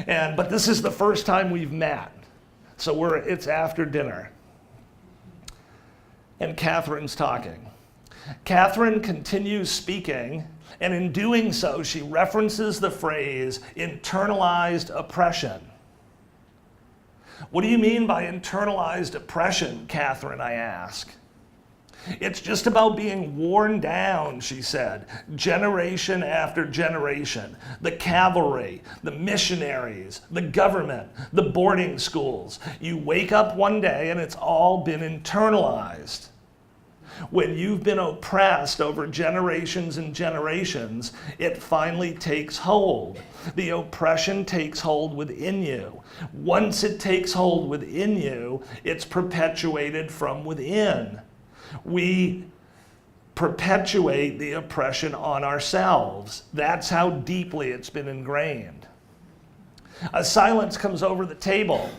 But this is the first time we've met. So it's after dinner. And Catherine's talking. Catherine continues speaking, and in doing so, she references the phrase internalized oppression. What do you mean by internalized oppression, Catherine, I ask? It's just about being worn down, she said, generation after generation. The cavalry, the missionaries, the government, the boarding schools. You wake up one day and it's all been internalized. When you've been oppressed over generations and generations, it finally takes hold. The oppression takes hold within you. Once it takes hold within you, it's perpetuated from within. We perpetuate the oppression on ourselves. That's how deeply it's been ingrained. A silence comes over the table.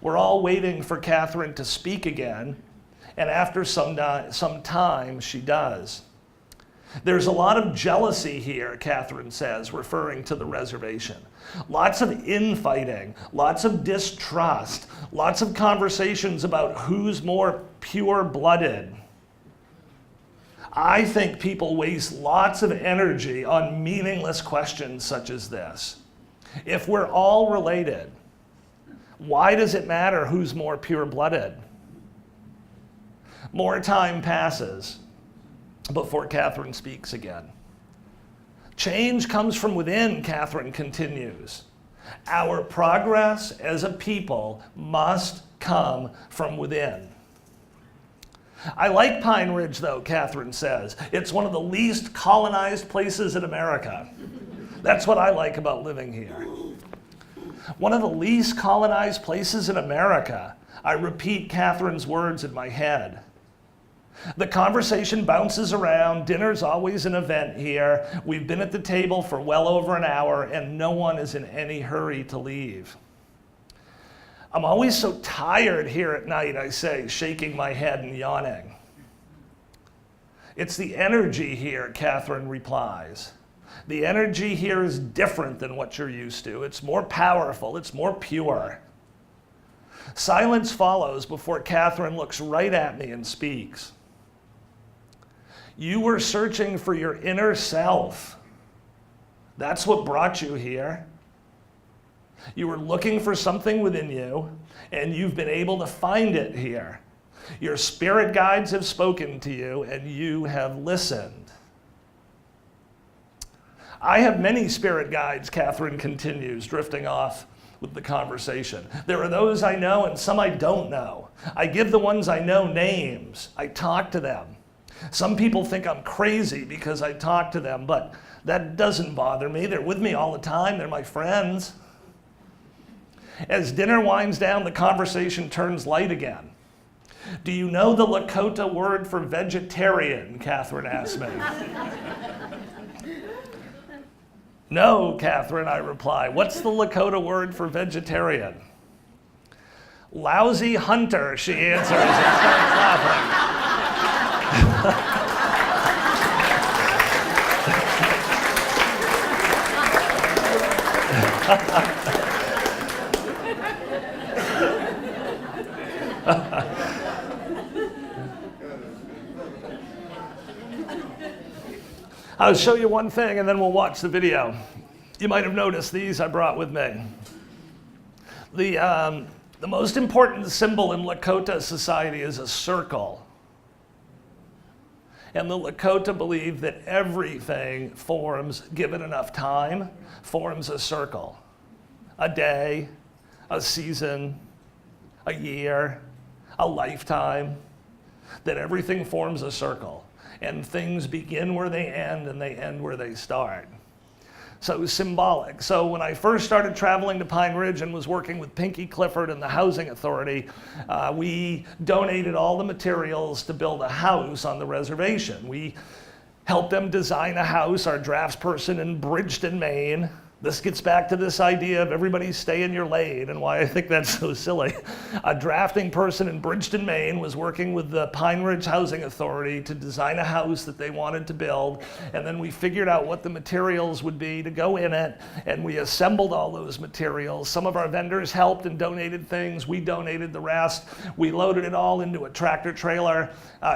We're all waiting for Catherine to speak again, and after some time, she does. There's a lot of jealousy here, Catherine says, referring to the reservation. Lots of infighting, lots of distrust, lots of conversations about who's more pure-blooded. I think people waste lots of energy on meaningless questions such as this. If we're all related, why does it matter who's more pure-blooded? More time passes before Catherine speaks again. Change comes from within, Catherine continues. Our progress as a people must come from within. I like Pine Ridge, though, Catherine says. It's one of the least colonized places in America. That's what I like about living here. One of the least colonized places in America. I repeat Catherine's words in my head. The conversation bounces around. Dinner's always an event here. We've been at the table for well over an hour, and no one is in any hurry to leave. I'm always so tired here at night, I say, shaking my head and yawning. It's the energy here, Catherine replies. The energy here is different than what you're used to. It's more powerful. It's more pure. Silence follows before Catherine looks right at me and speaks. You were searching for your inner self. That's what brought you here. You were looking for something within you, and you've been able to find it here. Your spirit guides have spoken to you, and you have listened. I have many spirit guides, Catherine continues, drifting off with the conversation. There are those I know and some I don't know. I give the ones I know names. I talk to them. Some people think I'm crazy because I talk to them, but that doesn't bother me. They're with me all the time. They're my friends. As dinner winds down, the conversation turns light again. Do you know the Lakota word for vegetarian? Catherine asked me. No, Catherine, I reply. What's the Lakota word for vegetarian? Lousy hunter, she answers and starts laughing. I'll show you one thing and then we'll watch the video. You might have noticed these I brought with me. The most important symbol in Lakota society is a circle. And the Lakota believe that everything forms, given enough time, forms a circle. A day, a season, a year, a lifetime, that everything forms a circle. And things begin where they end and they end where they start. So symbolic. So when I first started traveling to Pine Ridge and was working with Pinky Clifford and the Housing Authority, we donated all the materials to build a house on the reservation. We helped them design a house, our draftsperson in Bridgeton, Maine. This gets back to this idea of everybody stay in your lane and why I think that's so silly. A drafting person in Bridgeton, Maine was working with the Pine Ridge Housing Authority to design a house that they wanted to build, and then we figured out what the materials would be to go in it, and we assembled all those materials. Some of our vendors helped and donated things. We donated the rest. We loaded it all into a tractor trailer,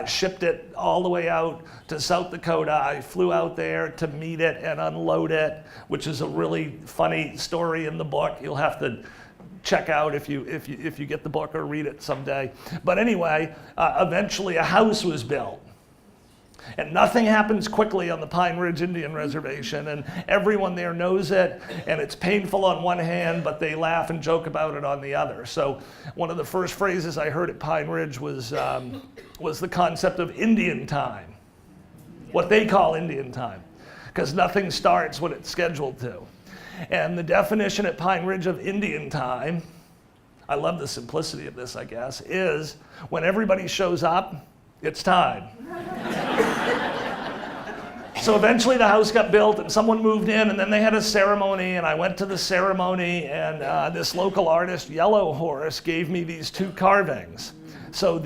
shipped it all the way out to South Dakota. I flew out there to meet it and unload it, which is a really funny story in the book. You'll have to check out if you get the book or read it someday. But anyway, eventually a house was built. And nothing happens quickly on the Pine Ridge Indian Reservation, and everyone there knows it, and it's painful on one hand, but they laugh and joke about it on the other. So one of the first phrases I heard at Pine Ridge was the concept of Indian time, what they call Indian time, because nothing starts when it's scheduled to. And the definition at Pine Ridge of Indian time, I love the simplicity of this, I guess, is when everybody shows up, it's time. So eventually the house got built and someone moved in, and then they had a ceremony, and I went to the ceremony, and this local artist, Yellow Horse, gave me these 2 carvings. So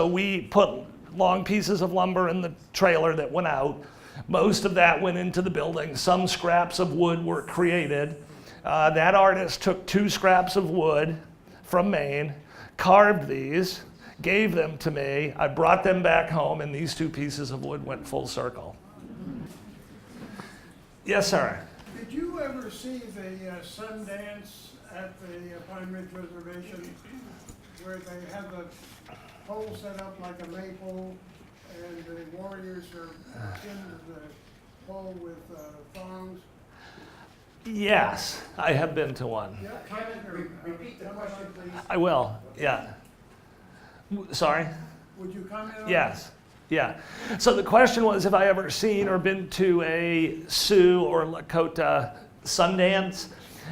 we put long pieces of lumber in the trailer that went out. Most of that went into the building. Some scraps of wood were created. That artist took 2 scraps of wood from Maine, carved these, gave them to me. I brought them back home, and these 2 pieces of wood went full circle. Yes, sir. Did you ever see the Sundance at the Pine Ridge Reservation, where they have the pole set up like a maypole, and the warriors are pinned to the pole with thongs? Yes, I have been to one. Yeah, Repeat the question, please. I will, yeah. Sorry? Would you comment on that? Yes, yeah. So the question was, have I ever seen or been to a Sioux or Lakota Sundance?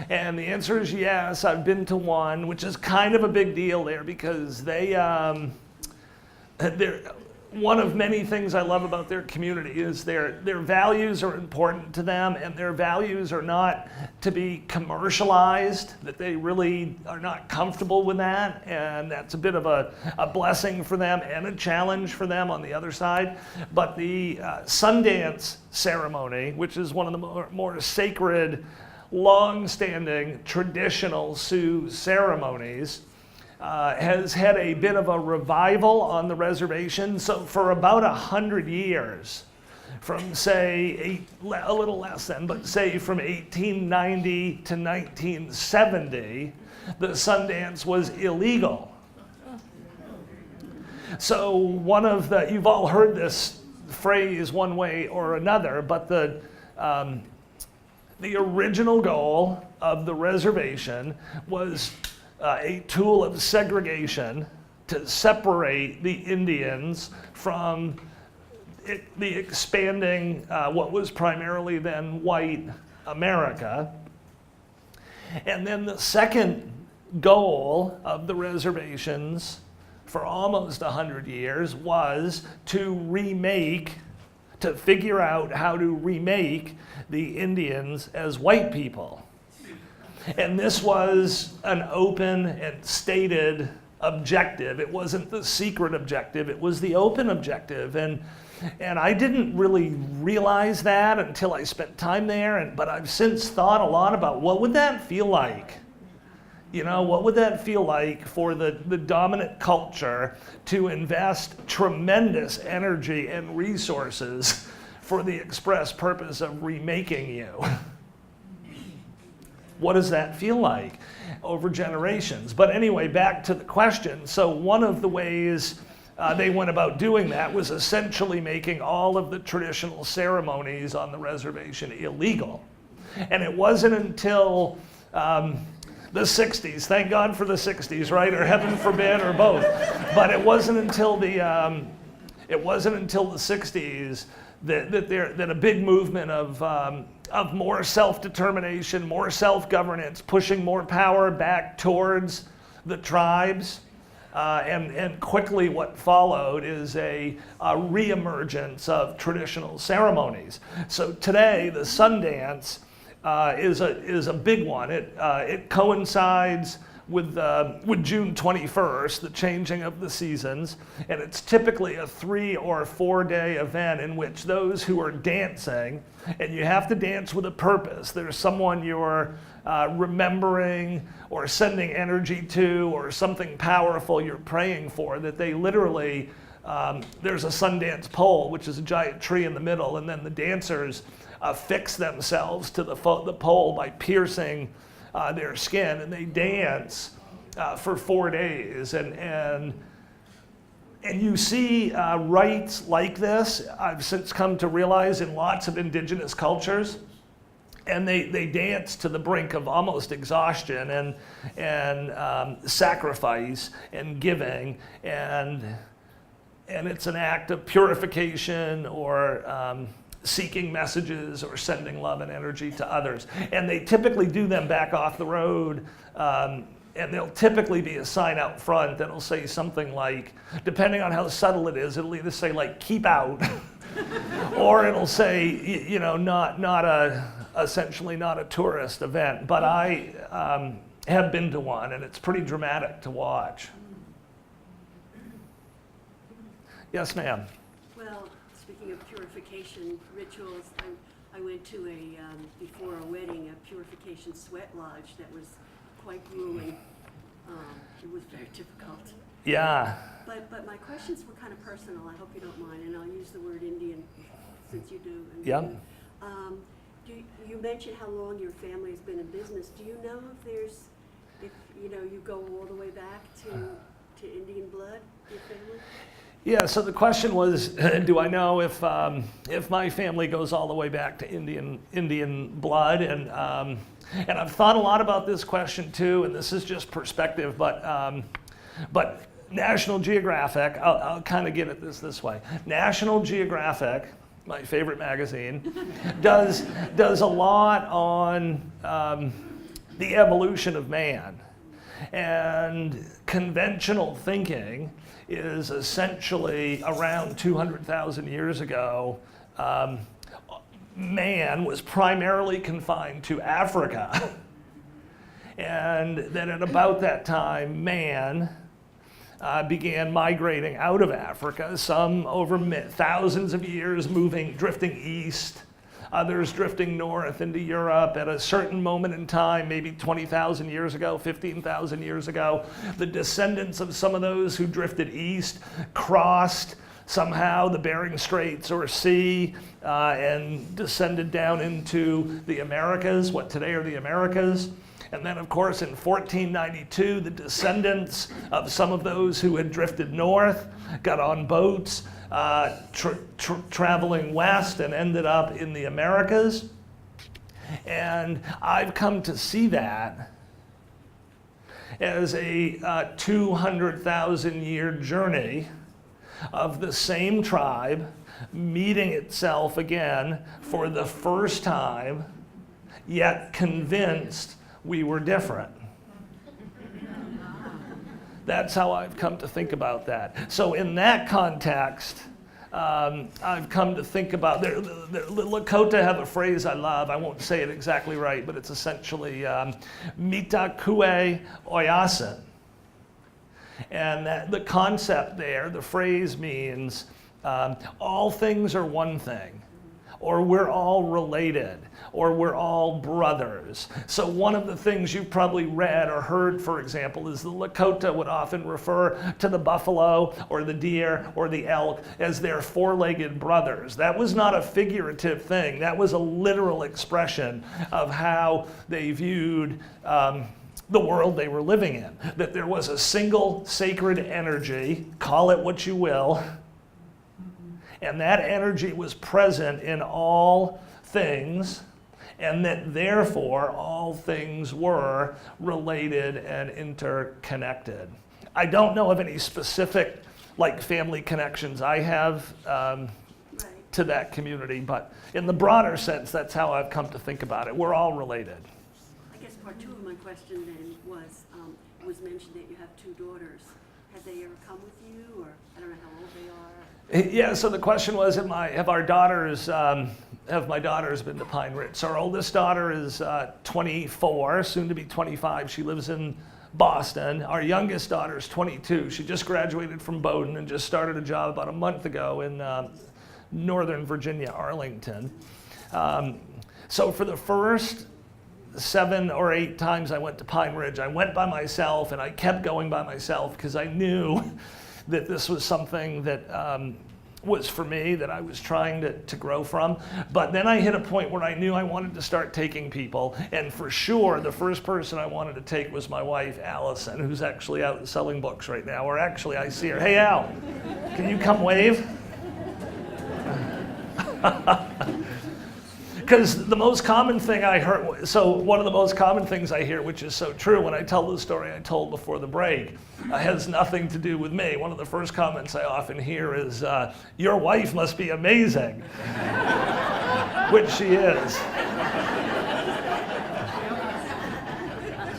And the answer is yes, I've been to one, which is kind of a big deal there because they're one of many things I love about their community is their values are important to them, and their values are not to be commercialized, that they really are not comfortable with that, and that's a bit of a blessing for them and a challenge for them on the other side. But the Sundance ceremony, which is one of the more sacred, long-standing, traditional Sioux ceremonies, has had a bit of a revival on the reservation. So for about 100 years, from say, a little less than, but say from 1890 to 1970, the Sundance was illegal. So one of the, you've all heard this phrase one way or another, but the original goal of the reservation was a tool of segregation to separate the Indians from the expanding, what was primarily then white America. And then the second goal of the reservations for almost 100 years was to figure out how to remake the Indians as white people. And this was an open and stated objective. It wasn't the secret objective, it was the open objective. And I didn't really realize that until I spent time there, but I've since thought a lot about what would that feel like? You know, what would that feel like for the dominant culture to invest tremendous energy and resources for the express purpose of remaking you? What does that feel like over generations? But anyway, back to the question. So one of the ways they went about doing that was essentially making all of the traditional ceremonies on the reservation illegal. And it wasn't until the 60s, thank God for the 60s, right? Or heaven forbid, or both. But it wasn't until the 60s that a big movement of more self-determination, more self-governance, pushing more power back towards the tribes. And quickly what followed is a reemergence of traditional ceremonies. So today, the Sundance is a big one. It coincides with June 21st, the changing of the seasons, and it's typically a 3 or 4 day event in which those who are dancing, and you have to dance with a purpose. There's someone you're remembering or sending energy to, or something powerful you're praying for, that they literally, there's a Sundance pole, which is a giant tree in the middle, and then the dancers affix themselves to the pole by piercing their skin, and they dance for 4 days, and And you see rites like this, I've since come to realize, in lots of indigenous cultures. And they dance to the brink of almost exhaustion and sacrifice and giving, and it's an act of purification or seeking messages or sending love and energy to others. And they typically do them back off the road, and there'll typically be a sign out front that'll say something like, depending on how subtle it is, it'll either say like, keep out, or it'll say, you know, essentially not a tourist event. But I have been to one, and it's pretty dramatic to watch. Yes, ma'am. Well, speaking of purification rituals, I went to before a wedding, a purification sweat lodge that was quite grueling. It was very difficult. Yeah. But my questions were kind of personal. I hope you don't mind, and I'll use the word Indian since you do. Yeah. You mentioned how long your family has been in business. Do you know if you go all the way back to Indian blood, your family? Yeah, so the question was, do I know if my family goes all the way back to Indian blood? And I've thought a lot about this question too, and this is just perspective, but National Geographic, I'll kind of get at this way. National Geographic, my favorite magazine, does a lot on the evolution of man. And conventional thinking is essentially around 200,000 years ago, man was primarily confined to Africa. And then at about that time, man began migrating out of Africa, some over thousands of years drifting east, others drifting north into Europe. At a certain moment in time, maybe 20,000 years ago, 15,000 years ago, the descendants of some of those who drifted east crossed somehow the Bering Straits or Sea and descended down into the Americas, what today are the Americas. And then, of course, in 1492, the descendants of some of those who had drifted north got on boats, traveling west, and ended up in the Americas. And I've come to see that as a 200,000-year journey of the same tribe meeting itself again for the first time, yet convinced we were different. That's how I've come to think about that. So in that context, I've come to think about, the Lakota have a phrase I love. I won't say it exactly right, but it's essentially mita kue oyasin. And that the concept there, the phrase means all things are one thing, or we're all related, or we're all brothers. So one of the things you've probably read or heard, for example, is the Lakota would often refer to the buffalo or the deer or the elk as their four-legged brothers. That was not a figurative thing. That was a literal expression of how they viewed the world they were living in. That there was a single sacred energy, call it what you will, and that energy was present in all things, and that therefore all things were related and interconnected. I don't know of any specific family connections I have to that community, but in the broader sense, that's how I've come to think about it. We're all related. I guess part two of my question then was, it was mentioned that you have two daughters. Have they ever come with you, or I don't know how old they are? Yeah, so the question was, have my daughters been to Pine Ridge? So our oldest daughter is 24, soon to be 25. She lives in Boston. Our youngest daughter is 22. She just graduated from Bowdoin and just started a job about a month ago in Northern Virginia, Arlington. So for the first 7 or 8 times I went to Pine Ridge, I went by myself, and I kept going by myself because I knew that this was something that was for me, that I was trying to grow from. But then I hit a point where I knew I wanted to start taking people, and for sure the first person I wanted to take was my wife, Allison, who's actually out selling books right now, or actually I see her. Hey Al, can you come wave? Because the most common thing I heard, so one of the most common things I hear, which is so true when I tell the story I told before the break, has nothing to do with me. One of the first comments I often hear is, your wife must be amazing, which she is.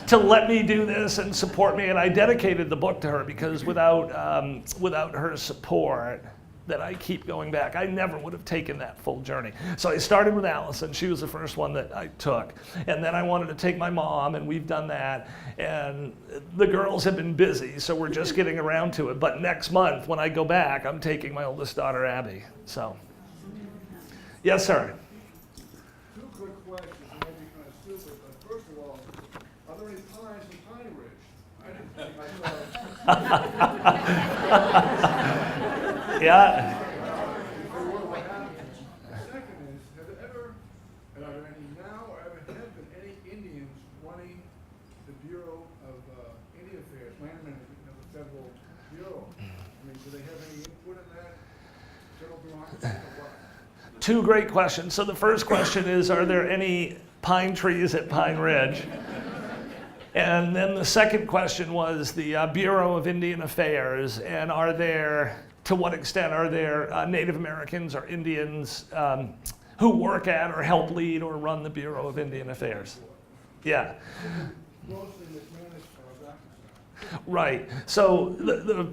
To let me do this and support me, and I dedicated the book to her because without her support, that I keep going back, I never would have taken that full journey. So I started with Allison. She was the first one that I took. And then I wanted to take my mom, and we've done that. And the girls have been busy, so we're just getting around to it. But next month, when I go back, I'm taking my oldest daughter, Abby. So, yes, sir. Two quick questions, and maybe kind of stupid, but first of all, are there any pines in Pine Ridge? I didn't think I saw. Yeah. The second is, have there ever, and are there any now, or ever have been any Indians running the Bureau of Indian Affairs, Land Management of the Federal Bureau? I mean, do they have any input in that? Federal bureaucracy or what? Two great questions. So the first question is, are there any pine trees at Pine Ridge? And then the second question was the Bureau of Indian Affairs, and are there, to what extent are there Native Americans or Indians who work at or help lead or run the Bureau of Indian Affairs? Yeah. Mostly mismanaged as far as I'm concerned. Right. So the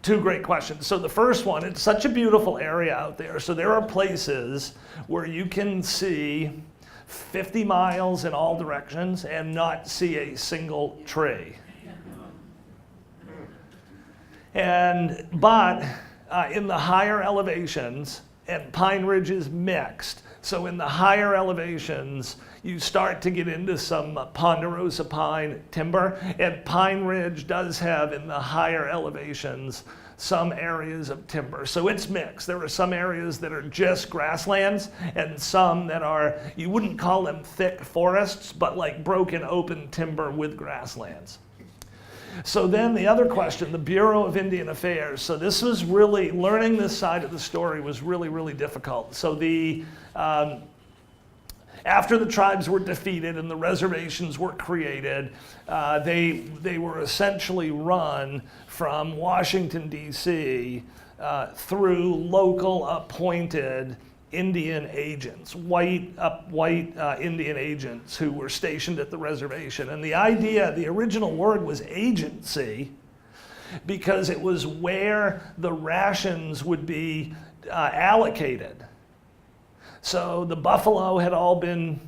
two great questions. So the first one, it's such a beautiful area out there. So there are places where you can see 50 miles in all directions and not see a single tree. But in the higher elevations, and Pine Ridge is mixed, so in the higher elevations, you start to get into some ponderosa pine timber, and Pine Ridge does have, in the higher elevations, some areas of timber. So it's mixed. There are some areas that are just grasslands, and some that are, you wouldn't call them thick forests, but like broken open timber with grasslands. So then the other question, the Bureau of Indian Affairs. So this was really, learning this side of the story was really, really difficult. So after the tribes were defeated and the reservations were created, they were essentially run from Washington, D.C. Through local appointed Indian agents, white Indian agents who were stationed at the reservation. And the idea, the original word was agency, because it was where the rations would be allocated. So the buffalo had all been,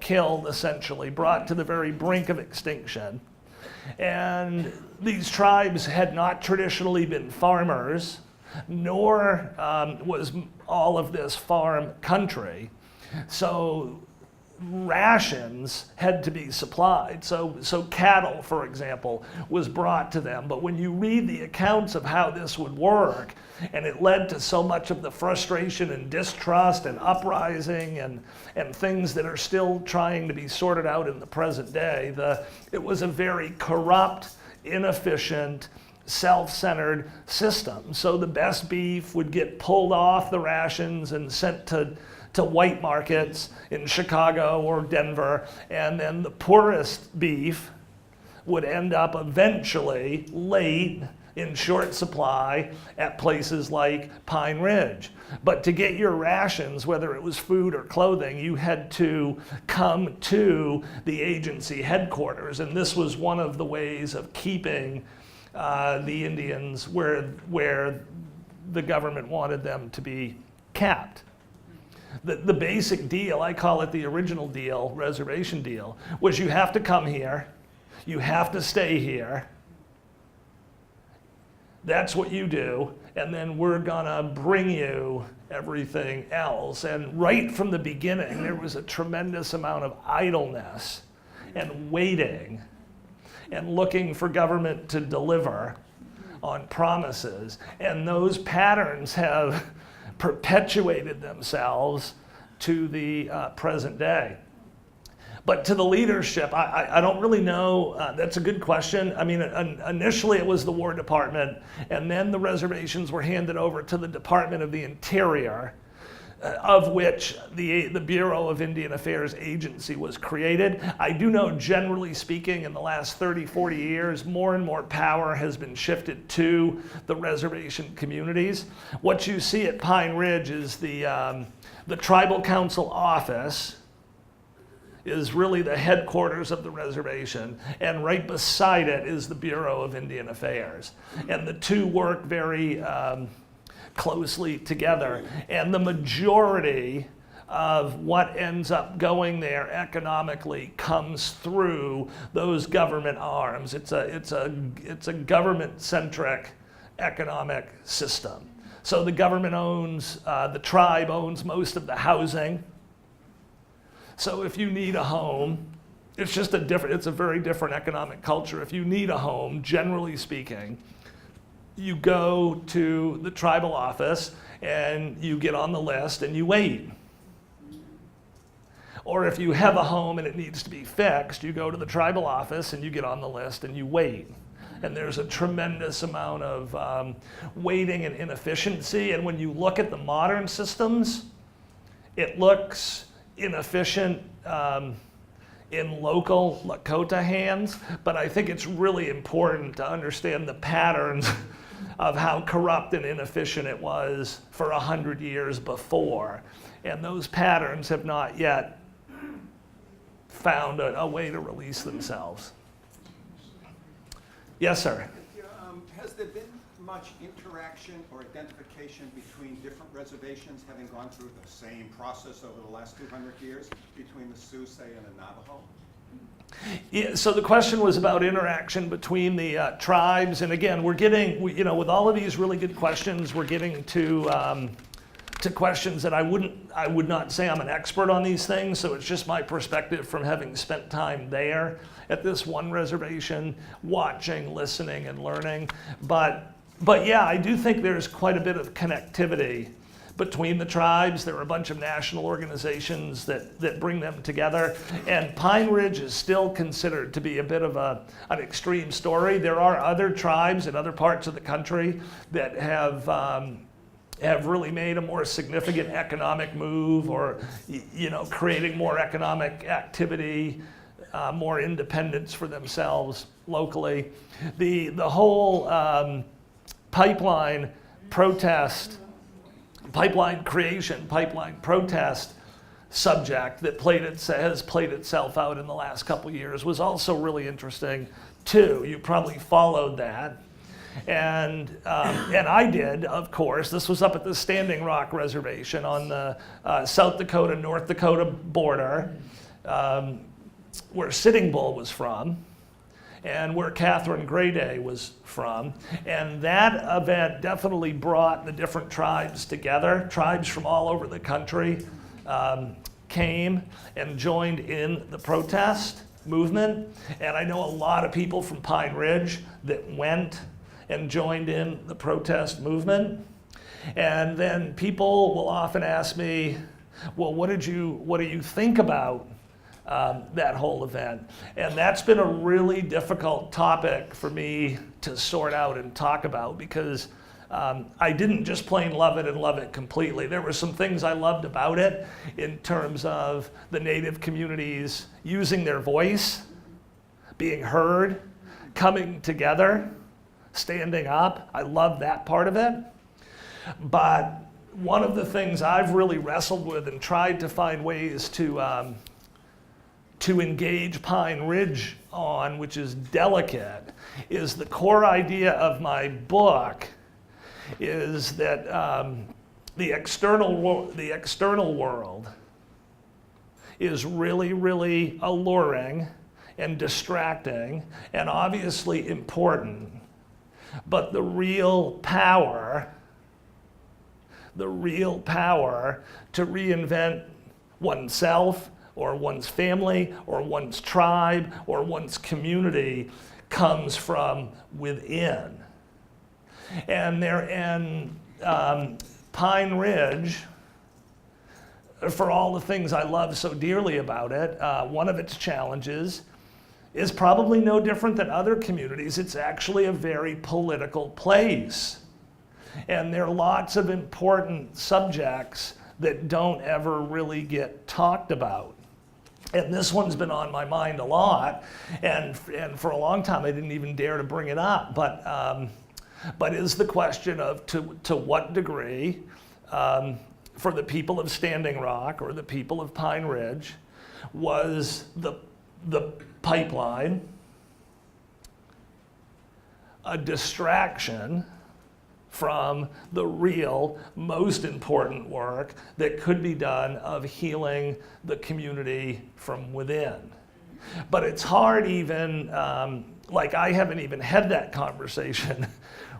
killed, essentially, brought to the very brink of extinction. And these tribes had not traditionally been farmers, nor was all of this farm country. So rations had to be supplied. So cattle, for example, was brought to them. But when you read the accounts of how this would work, and it led to so much of the frustration and distrust and uprising and things that are still trying to be sorted out in the present day, it was a very corrupt, inefficient, self-centered system. So the best beef would get pulled off the rations and sent to white markets in Chicago or Denver, and then the poorest beef would end up eventually late in short supply at places like Pine Ridge. But to get your rations, whether it was food or clothing, you had to come to the agency headquarters, and this was one of the ways of keeping the Indians where the government wanted them to be kept. The basic deal, I call it the original deal, reservation deal, was you have to come here, you have to stay here, that's what you do, and then we're gonna bring you everything else. And right from the beginning, there was a tremendous amount of idleness and waiting and looking for government to deliver, on promises. And those patterns have perpetuated themselves to the present day. But to the leadership, I don't really know. That's a good question. I mean, initially it was the War Department, and then the reservations were handed over to the Department of the Interior, of which the Bureau of Indian Affairs agency was created. I do know, generally speaking, in the last 30, 40 years, more and more power has been shifted to the reservation communities. What you see at Pine Ridge is the Tribal Council office is really the headquarters of the reservation, and right beside it is the Bureau of Indian Affairs. And the two work very closely together. And the majority of what ends up going there economically comes through those government arms. It's a government-centric economic system. So the government owns, the tribe owns most of the housing. So if you need a home, it's a very different economic culture. If you need a home, generally speaking, you go to the tribal office and you get on the list and you wait. Or if you have a home and it needs to be fixed, you go to the tribal office and you get on the list and you wait. And there's a tremendous amount of waiting and inefficiency. And when you look at the modern systems, it looks inefficient in local Lakota hands, but I think it's really important to understand the patterns of how corrupt and inefficient it was for 100 years before. And those patterns have not yet found a way to release themselves. Yes, sir. Has there been much interaction or identification between different reservations having gone through the same process over the last 200 years between the Sioux, say, and the Navajo? Yeah, so the question was about interaction between the tribes, and again, we're getting, with all of these really good questions, we're getting to questions that I would not say I'm an expert on these things, so it's just my perspective from having spent time there at this one reservation, watching, listening, and learning. But yeah, I do think there's quite a bit of connectivity between the tribes. There are a bunch of national organizations that bring them together. And Pine Ridge is still considered to be a bit of an extreme story. There are other tribes in other parts of the country that have really made a more significant economic move, or creating more economic activity, more independence for themselves locally. The whole pipeline protest subject that has played itself out in the last couple of years was also really interesting too. You probably followed that. And I did, of course. This was up at the Standing Rock Reservation on the South Dakota, North Dakota border, where Sitting Bull was from, and where Catherine Grayday was from. And that event definitely brought the different tribes together. Tribes from all over the country came and joined in the protest movement. And I know a lot of people from Pine Ridge that went and joined in the protest movement. And then people will often ask me, well, what do you think about that whole event? And that's been a really difficult topic for me to sort out and talk about, because I didn't just plain love it and love it completely. There were some things I loved about it in terms of the Native communities using their voice, being heard, coming together, standing up. I love that part of it. But one of the things I've really wrestled with and tried to find ways to engage Pine Ridge on, which is delicate, is the core idea of my book is that the external world is really, really alluring and distracting and obviously important. But the real power to reinvent oneself or one's family or one's tribe or one's community comes from within. And Pine Ridge, for all the things I love so dearly about it, one of its challenges is probably no different than other communities. It's actually a very political place. And there are lots of important subjects that don't ever really get talked about. And this one's been on my mind a lot, and for a long time I didn't even dare to bring it up. But is the question of to what degree, for the people of Standing Rock or the people of Pine Ridge, was the pipeline a distraction from the real, most important work that could be done of healing the community from within. But it's hard even, like I haven't even had that conversation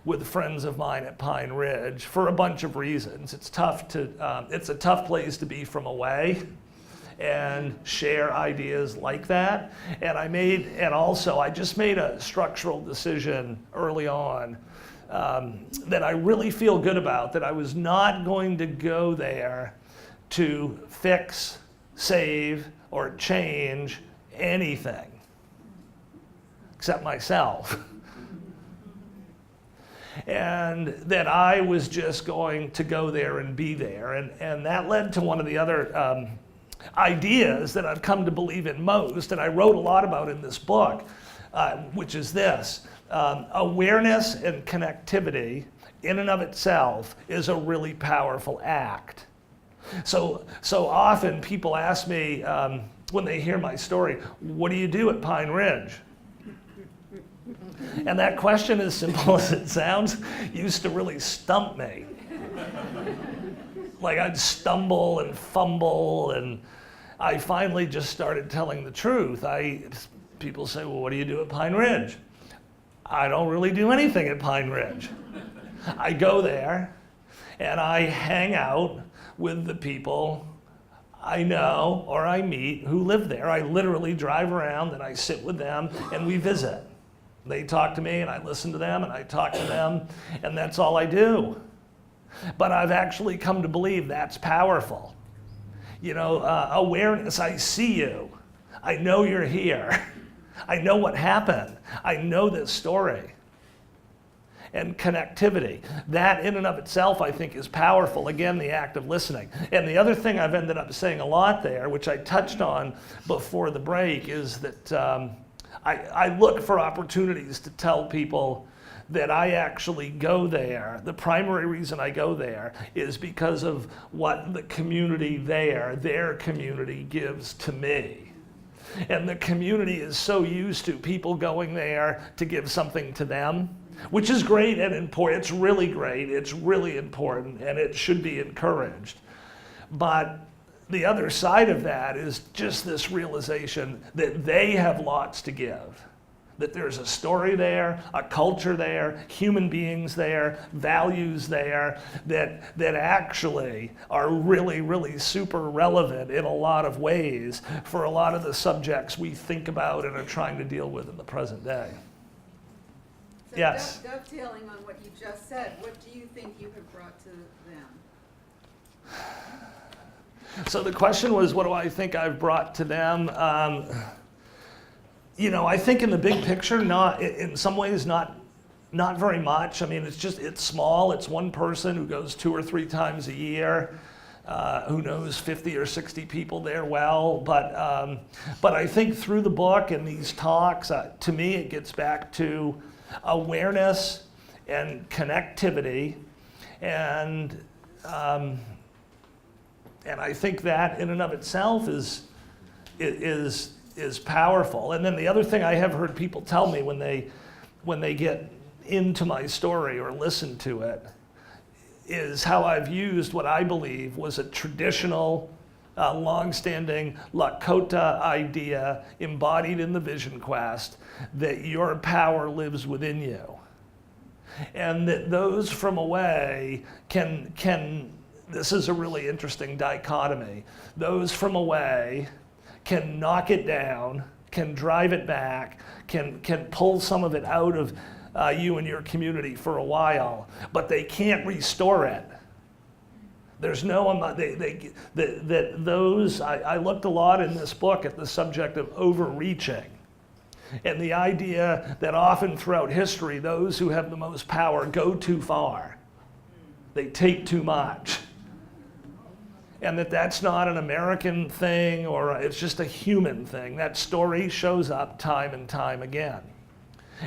with friends of mine at Pine Ridge for a bunch of reasons. It's a tough place to be from away and share ideas like that. And I just made a structural decision early on that I really feel good about, that I was not going to go there to fix, save, or change anything except myself. And that I was just going to go there and be there. And that led to one of the other ideas that I've come to believe in most, and I wrote a lot about in this book, which is this. Awareness and connectivity in and of itself is a really powerful act. So often people ask me when they hear my story, what do you do at Pine Ridge? And that question, as simple as it sounds, used to really stump me. Like I'd stumble and fumble, and I finally just started telling the truth. People say, well, what do you do at Pine Ridge? I don't really do anything at Pine Ridge. I go there and I hang out with the people I know or I meet who live there. I literally drive around and I sit with them and we visit. They talk to me and I listen to them and I talk to them, and that's all I do. But I've actually come to believe that's powerful. You know, awareness, I see you. I know you're here. I know what happened. I know this story. And connectivity, that in and of itself I think is powerful. Again, the act of listening. And the other thing I've ended up saying a lot there, which I touched on before the break, is that I look for opportunities to tell people that I actually go there. The primary reason I go there is because of what the community there, their community, gives to me. And the community is so used to people going there to give something to them, which is great and important. It's really great, it's really important, and it should be encouraged. But the other side of that is just this realization that they have lots to give. That there's a story there, a culture there, human beings there, values there, that actually are really, really super relevant in a lot of ways for a lot of the subjects we think about and are trying to deal with in the present day. So Yes. Dovetailing on what you just said, what do you think you have brought to them? So the question was, what do I think I've brought to them? You know, I think in the big picture, in some ways, not very much. I mean, it's small. It's one person who goes 2 or 3 times a year, who knows 50 or 60 people there well. But I think through the book and these talks, to me, it gets back to awareness and connectivity, and I think that in and of itself is powerful. And then the other thing I have heard people tell me when they get into my story or listen to it is how I've used what I believe was a traditional, long-standing Lakota idea embodied in the Vision Quest, that your power lives within you. And that those from away can this is a really interesting dichotomy. Those from away can knock it down, can drive it back, can pull some of it out of you and your community for a while, but they can't restore it. There's no, I looked a lot in this book at the subject of overreaching. And the idea that often throughout history, those who have the most power go too far. They take too much. And that's not an American thing, or it's just a human thing. That story shows up time and time again.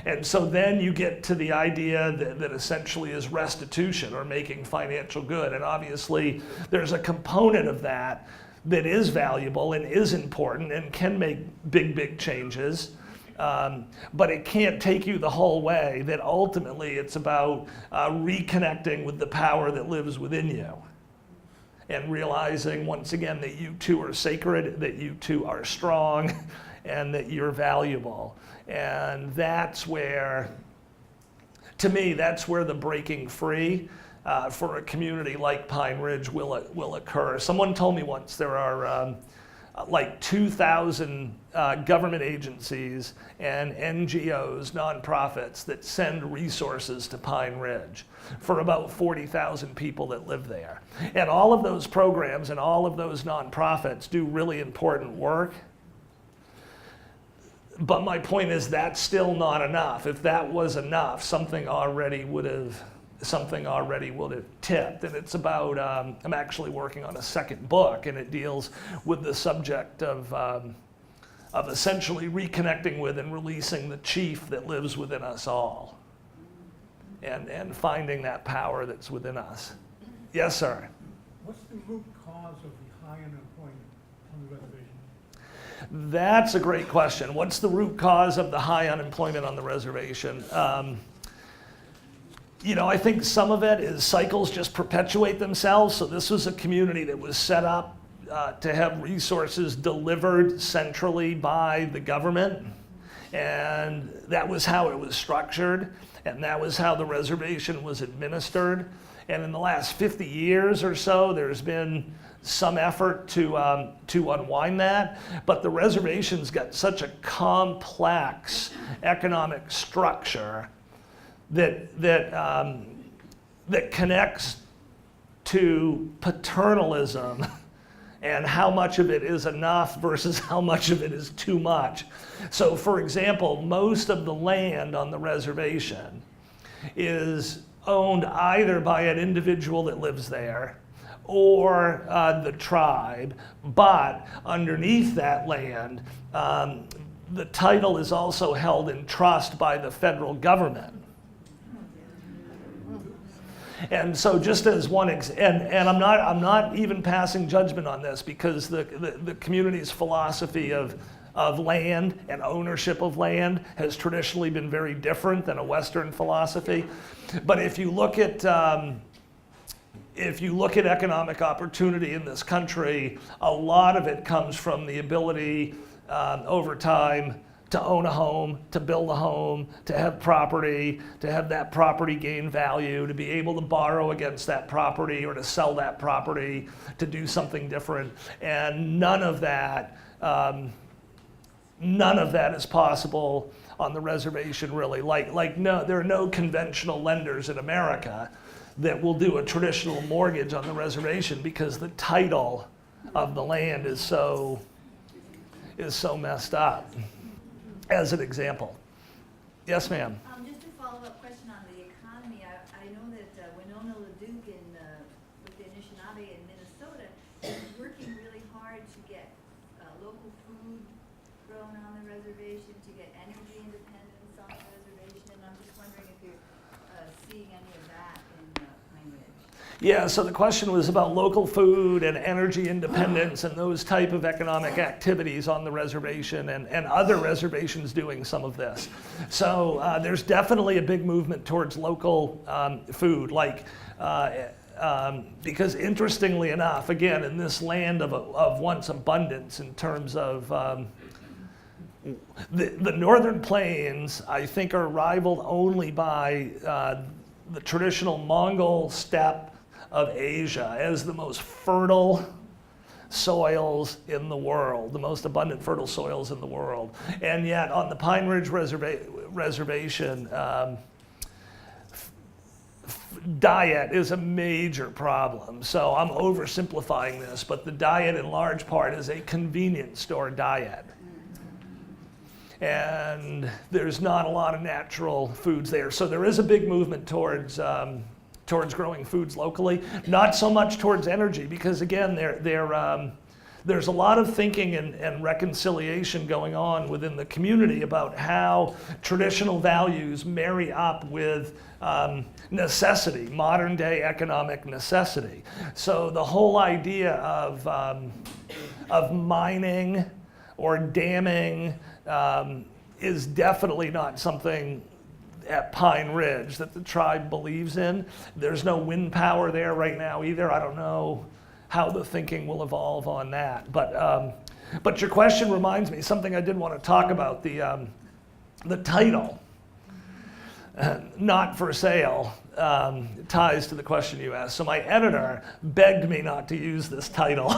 And so then you get to the idea that essentially is restitution or making financial good. And obviously there's a component of that is valuable and is important and can make big changes. But it can't take you the whole way, that ultimately it's about reconnecting with the power that lives within you. And realizing once again that you too are sacred, that you too are strong, and that you're valuable. And that's where, to me, that's where the breaking free for a community like Pine Ridge will occur. Someone told me once there are like 2,000 government agencies and NGOs, nonprofits, that send resources to Pine Ridge for about 40,000 people that live there. And all of those programs and all of those nonprofits do really important work. But my point is that's still not enough. If that was enough, something already would have tipped. And it's about, I'm actually working on a second book, and it deals with the subject of essentially reconnecting with and releasing the chief that lives within us all, and finding that power that's within us. Yes, sir? What's the root cause of the high unemployment on the reservation? That's a great question. What's the root cause of the high unemployment on the reservation? I think some of it is cycles just perpetuate themselves. So this was a community that was set up to have resources delivered centrally by the government. And that was how it was structured. And that was how the reservation was administered. And in the last 50 years or so, there's been some effort to unwind that. But the reservation's got such a complex economic structure that connects to paternalism and how much of it is enough versus how much of it is too much. So for example, most of the land on the reservation is owned either by an individual that lives there or the tribe, but underneath that land, the title is also held in trust by the federal government. And so just as one, and I'm not even passing judgment on this, because the community's philosophy of land and ownership of land has traditionally been very different than a Western philosophy. But if you look at economic opportunity in this country, a lot of it comes from the ability over time to own a home, to build a home, to have property, to have that property gain value, to be able to borrow against that property or to sell that property, to do something different. And none of that is possible on the reservation, really. No, there are no conventional lenders in America that will do a traditional mortgage on the reservation because the title of the land is so messed up. As an example. Yes, ma'am. Just a follow-up question on the economy. I know that Winona LaDuke with the Anishinaabe in Minnesota is working really hard to get local food grown on the reservation, to get energy independence on the reservation, and I'm just wondering if you're seeing any of that in Pine Ridge. Yeah, so the question was about local food and energy independence and those type of economic activities on the reservation, and other reservations doing some of this. So there's definitely a big movement towards local food, because interestingly enough, again, in this land of once abundance in terms of the northern plains, I think, are rivaled only by the traditional Mongol steppe of Asia as the most fertile soils in the world, the most abundant fertile soils in the world. And yet on the Pine Ridge Reservation, diet is a major problem. So I'm oversimplifying this, but the diet in large part is a convenience store diet. And there's not a lot of natural foods there. So there is a big movement towards growing foods locally, not so much towards energy, because again, there's a lot of thinking and reconciliation going on within the community about how traditional values marry up with necessity, modern day economic necessity. So the whole idea of mining or damming is definitely not something at Pine Ridge that the tribe believes in. There's no wind power there right now either. I don't know how the thinking will evolve on that. But your question reminds me something I did want to talk about, the title, Not for Sale, ties to the question you asked. So my editor begged me not to use this title.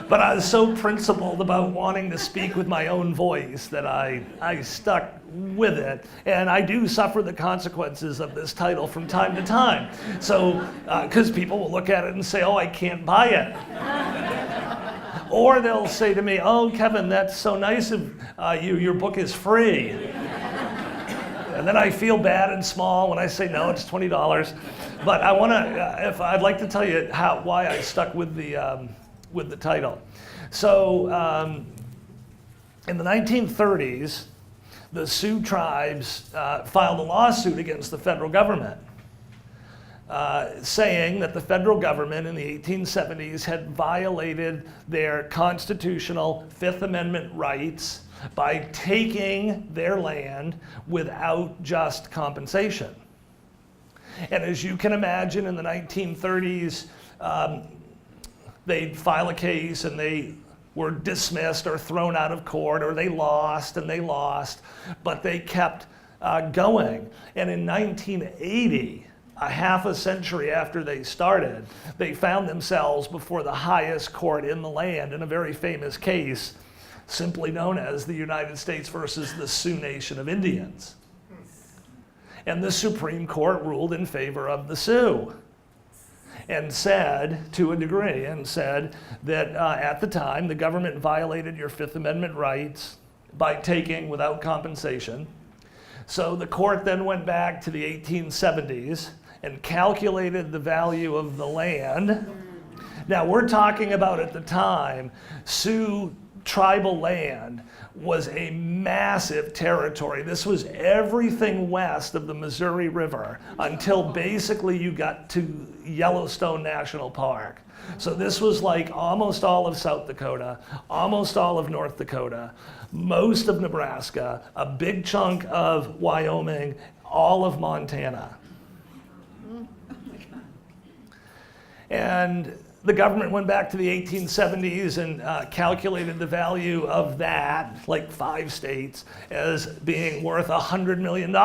But I was so principled about wanting to speak with my own voice that I stuck with it. And I do suffer the consequences of this title from time to time. So, because people will look at it and say, oh, I can't buy it. Or they'll say to me, oh, Kevin, that's so nice of you, your book is free. And then I feel bad and small when I say, no, it's $20. But I want to, I'd like to tell you why I stuck with the title. So in the 1930s, the Sioux tribes filed a lawsuit against the federal government, saying that the federal government in the 1870s had violated their constitutional Fifth Amendment rights by taking their land without just compensation. And as you can imagine, in the 1930s, they'd file a case and they were dismissed or thrown out of court, or they lost and they lost, but they kept going. And in 1980, a half a century after they started, they found themselves before the highest court in the land in a very famous case, simply known as the United States versus the Sioux Nation of Indians. And the Supreme Court ruled in favor of the Sioux. And said, to a degree, and said that at the time the government violated your Fifth Amendment rights by taking without compensation. So the court then went back to the 1870s and calculated the value of the land. Now we're talking about, at the time, Sioux tribal land was a massive territory. This was everything west of the Missouri River until basically you got to Yellowstone National Park. So this was like almost all of South Dakota, almost all of North Dakota, most of Nebraska, a big chunk of Wyoming, all of Montana. And the government went back to the 1870s and calculated the value of that, like 5 states, as being worth $100 million.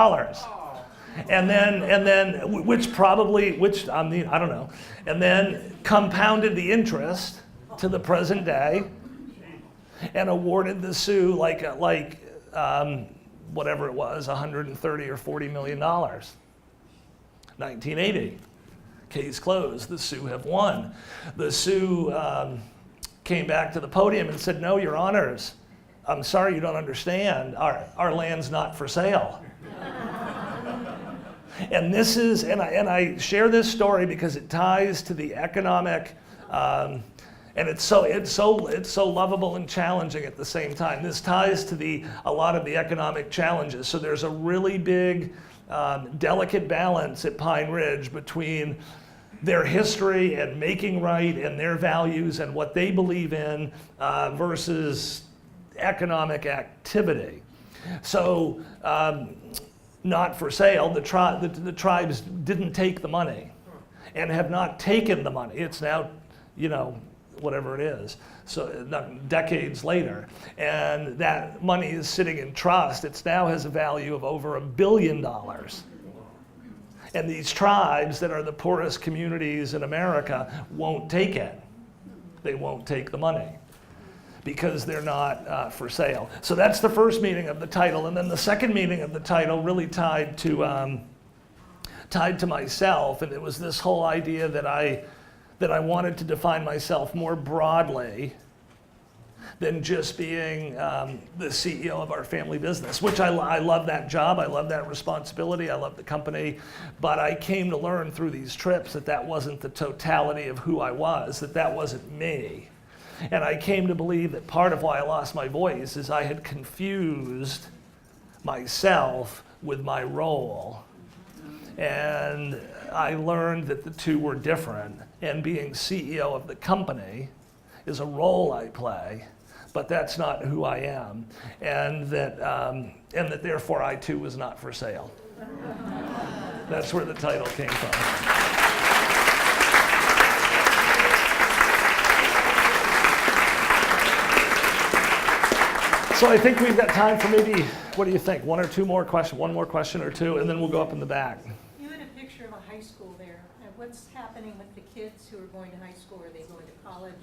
And then, which I mean, I don't know. And then compounded the interest to the present day and awarded the Sioux whatever it was, $130 or $40 million. 1980. Case closed. The Sioux have won. The Sioux came back to the podium and said, no, your honors, I'm sorry, you don't understand. Our land's not for sale. And this is, and I share this story because it ties to the economic, and it's so lovable and challenging at the same time. This ties to a lot of the economic challenges. So there's a really big, delicate balance at Pine Ridge between their history and making right and their values and what they believe in versus economic activity. So, not for sale, the tribes didn't take the money and have not taken the money. It's now, whatever it is, so decades later. And that money is sitting in trust. It now has a value of over $1 billion. And these tribes that are the poorest communities in America won't take it. They won't take the money. because they're not for sale. So that's the first meaning of the title. And then the second meaning of the title really tied to myself, and it was this whole idea that I wanted to define myself more broadly than just being the CEO of our family business, which I love that job, I love that responsibility, I love the company, but I came to learn through these trips that that wasn't the totality of who I was, that wasn't me. And I came to believe that part of why I lost my voice is I had confused myself with my role. And I learned that the two were different, and being CEO of the company is a role I play, but that's not who I am, and that therefore I too was not for sale. That's where the title came from. So I think we've got time for maybe, what do you think, one more question or two, and then we'll go up in the back. You had a picture of a high school there. And what's happening with the kids who are going to high school? Are they going to college?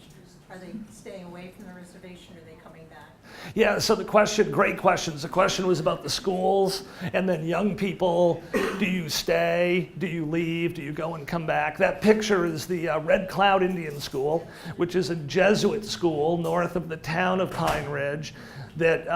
Are they staying away from the reservation? Or are they coming back? Yeah, so the question, great questions. The question was about the schools, and then young people. Do you stay? Do you leave? Do you go and come back? That picture is the Red Cloud Indian School, which is a Jesuit school north of the town of Pine Ridge that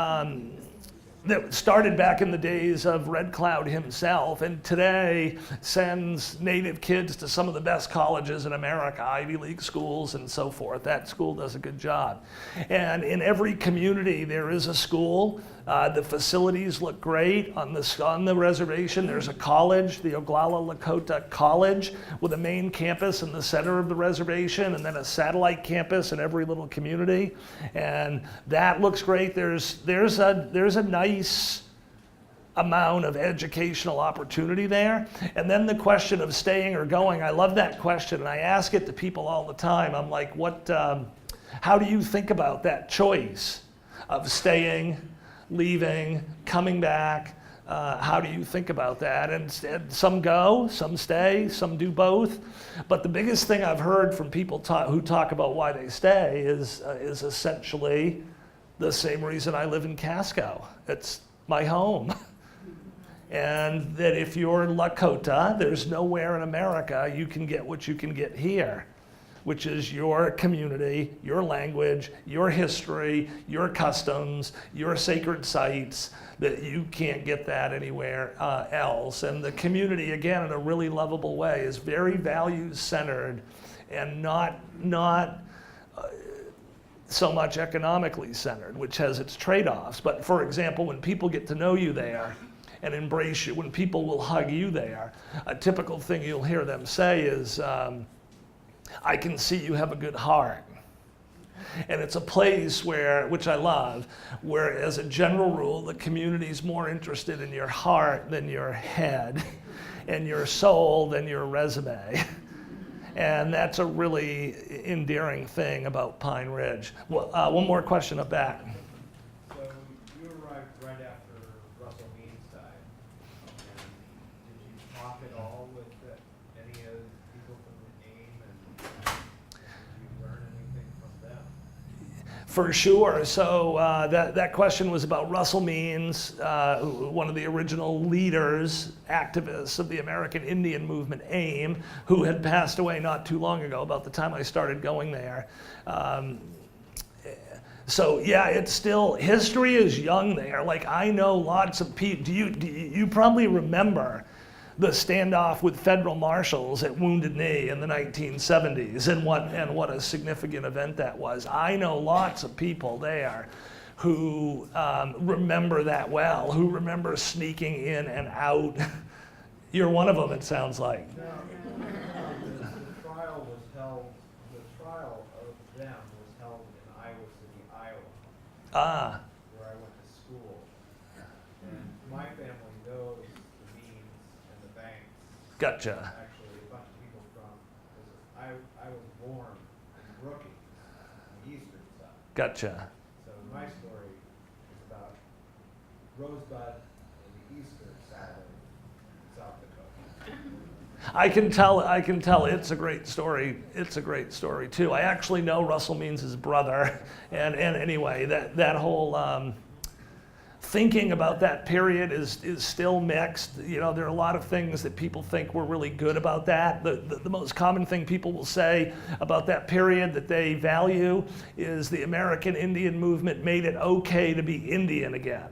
started back in the days of Red Cloud himself, and today sends native kids to some of the best colleges in America, Ivy League schools and so forth. That school does a good job. And in every community there is a school. The facilities look great. On the reservation there's a college, the Oglala Lakota College, with a main campus in the center of the reservation, and then a satellite campus in every little community. And that looks great. There's a nice amount of educational opportunity there. And then the question of staying or going, I love that question, and I ask it to people all the time. I'm like, how do you think about that choice of staying, leaving, coming back? How do you think about that? And some go, some stay, some do both. But the biggest thing I've heard from people who talk about why they stay is essentially the same reason I live in Casca. It's my home. And that if you're Lakota, there's nowhere in America you can get what you can get here, which is your community, your language, your history, your customs, your sacred sites, that you can't get that anywhere else. And the community, again, in a really lovable way, is very values-centered and not so much economically centered, which has its trade-offs. But for example, when people get to know you there and embrace you, when people will hug you there, a typical thing you'll hear them say is, I can see you have a good heart. And it's a place where, which I love, where as a general rule, the community's more interested in your heart than your head, and your soul than your resume. And that's a really endearing thing about Pine Ridge. Well, one more question up back. So you arrived right after Russell Means died. And did you talk at all with any of the people from the AIM, and did you learn anything from them? For sure. So that question was about Russell Means, one of the original leaders, activists of the American Indian movement, AIM, who had passed away not too long ago, about the time I started going there. So yeah, it's still, history is young there. Like, I know lots of people. You probably remember the standoff with federal marshals at Wounded Knee in the 1970s, and what a significant event that was. I know lots of people there who remember that well, who remember sneaking in and out. You're one of them, it sounds like. The trial of them was held in Iowa City, Iowa, where I went to school. And my family knows the Means and the Banks. Gotcha. Actually, a bunch of people from, because I was born in Brookings, on the eastern side. Gotcha. So my story is about Rosebud and the eastern side of South Dakota. I can tell it's a great story. It's a great story too. I actually know Russell Means' brother, and anyway, that whole thinking about that period is still mixed. You know, there are a lot of things that people think were really good about that. The most common thing people will say about that period that they value is the American Indian movement made it okay to be Indian again.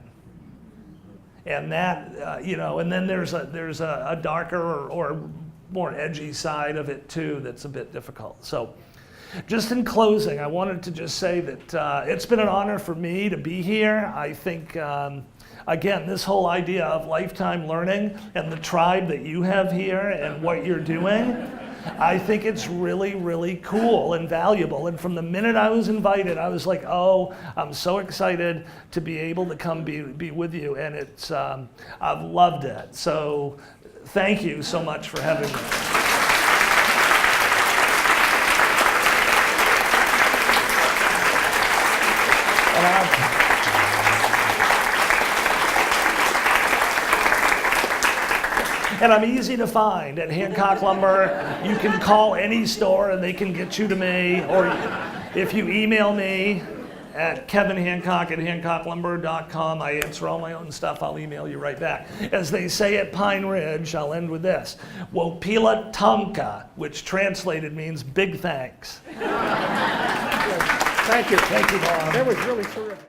And that, you know, and then there's a darker or more edgy side of it too that's a bit difficult. So just in closing, I wanted to just say that it's been an honor for me to be here. I think, again, this whole idea of lifetime learning and the tribe that you have here and what you're doing, I think it's really, really cool and valuable. And from the minute I was invited, I was like, oh, I'm so excited to be able to come be with you. And it's, I've loved it. So thank you so much for having me. And I'm easy to find at Hancock Lumber. You can call any store and they can get you to me. Or if you email me at kevinhancock@hancocklumber.com, I answer all my own stuff. I'll email you right back. As they say at Pine Ridge, I'll end with this: Wopila Tonka, which translated means big thanks. Thank you. Thank you, Bob. That was really terrific.